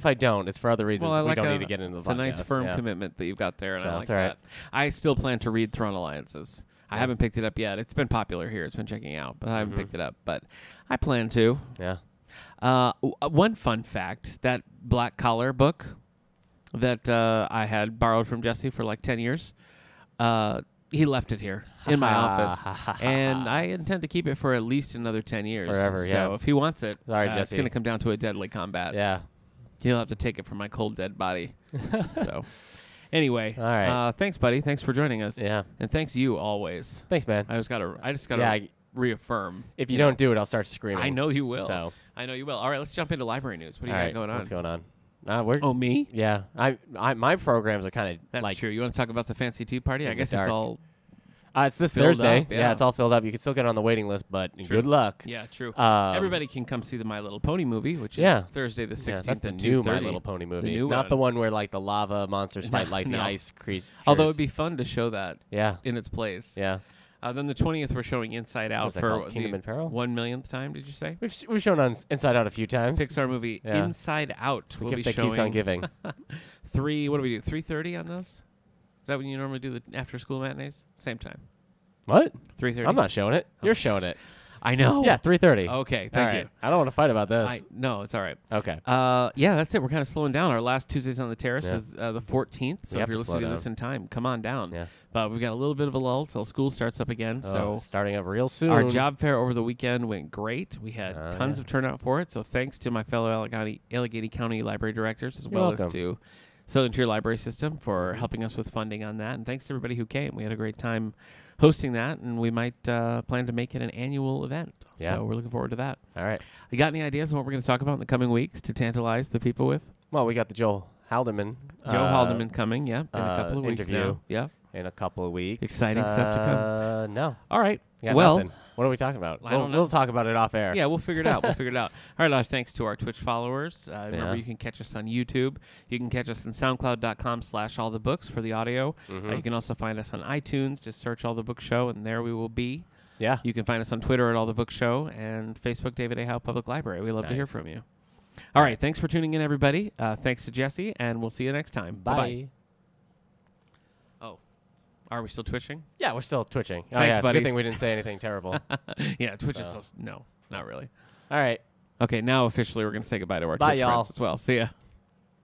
I don't, it's for other reasons. Well, I we like don't need to get into the It's a nice podcast. firm Yeah. commitment that you've got there, and So I like it's all right. that. I still plan to read Thrawn Alliances. I haven't picked it up yet. It's been popular here. It's been checking out, but I haven't picked it up. But I plan to. Yeah. One fun fact, that Black Collar book that I had borrowed from Jesse for like 10 years, he left it here in my office, and I intend to keep it for at least another 10 years. Forever, yeah. So if he wants it, Sorry, it's Jesse. going to come down to a deadly combat. Yeah. He'll have to take it from my cold, dead body. So anyway, All right. thanks, buddy. Thanks for joining us. Yeah. And thanks you always. Thanks, man. I just got to Yeah, reaffirm. If you don't do it, I'll start screaming. I know you will. So. I know you will. All right, let's jump into library news. What do you got going on? What's going on? We're me? Yeah. My programs are kind of That's like true. You want to talk about the fancy tea party? I guess dark. it's all. It's this filled Thursday. up, yeah. It's all filled up. You can still get on the waiting list, but True. good luck. Yeah, true. Um, Everybody can come see the My Little Pony movie, which Yeah. is Thursday the 16th that's the at new 2:30. My Little Pony movie, new not one. the one where like the lava monsters fight like no. the ice creatures. Although it'd be fun to show that yeah, in its place. yeah. Then the 20th, we're showing Inside Out was that for called? Kingdom in Peril? 1 millionth time. Did you say? We've shown on Inside Out a few times. Pixar movie Yeah. Inside Out. The We'll gift be that showing keeps on giving. What do we do? 3:30 on those? Is that when you normally do the after school matinees? Same time. What? 3:30. I'm not showing it. You're showing it. I know. Yeah, 3:30. Okay. All Thank right. you. I don't want to fight about this. No, it's all right. Okay. Yeah, that's it. We're kind of slowing down. Our last Tuesdays on the Terrace Yeah. is the 14th. So We if have you're to slow listening to this down. in time, come on down. Yeah. But we've got a little bit of a lull till school starts up again. So starting up real soon. our job fair over the weekend went great. We had tons yeah. of turnout for it. So thanks to my fellow Allegheny County library directors as You're well welcome. as to Southern Tier Library System for helping us with funding on that. And thanks to everybody who came. We had a great time hosting that, and we might plan to make it an annual event. Yeah. So we're looking forward to that. All right. You got any ideas on what we're going to talk about in the coming weeks to tantalize the people with? Well, we got the Joe Haldeman. Joe Haldeman coming, yeah, in a couple of weeks interview. now. Yeah. In a couple of weeks. Exciting stuff to come. No. All right. We got Well, nothing. What are we talking about? I don't know. We'll talk about it off air. yeah, we'll figure it out. All right, thanks to our Twitch followers. Remember, Yeah. you can catch us on YouTube. You can catch us on SoundCloud.com/allthebooks for the audio. Mhm. You can also find us on iTunes. Just search All the Book Show, and there we will be. Yeah. You can find us on Twitter at All the Book Show and Facebook David A. Howe Public Library. We love to hear Nice. from you. All right, thanks for tuning in, everybody. Thanks to Jesse, and we'll see you next time. Bye. Bye-bye. Oh, are we still twitching? Yeah, we're still twitching. Oh, Thanks, yeah, it's a buddies. good thing we didn't say anything terrible. Yeah, Twitch is So. no, not really. All right. Okay, now officially we're going to say goodbye to our Bye, Twitch y'all. friends as well. See ya.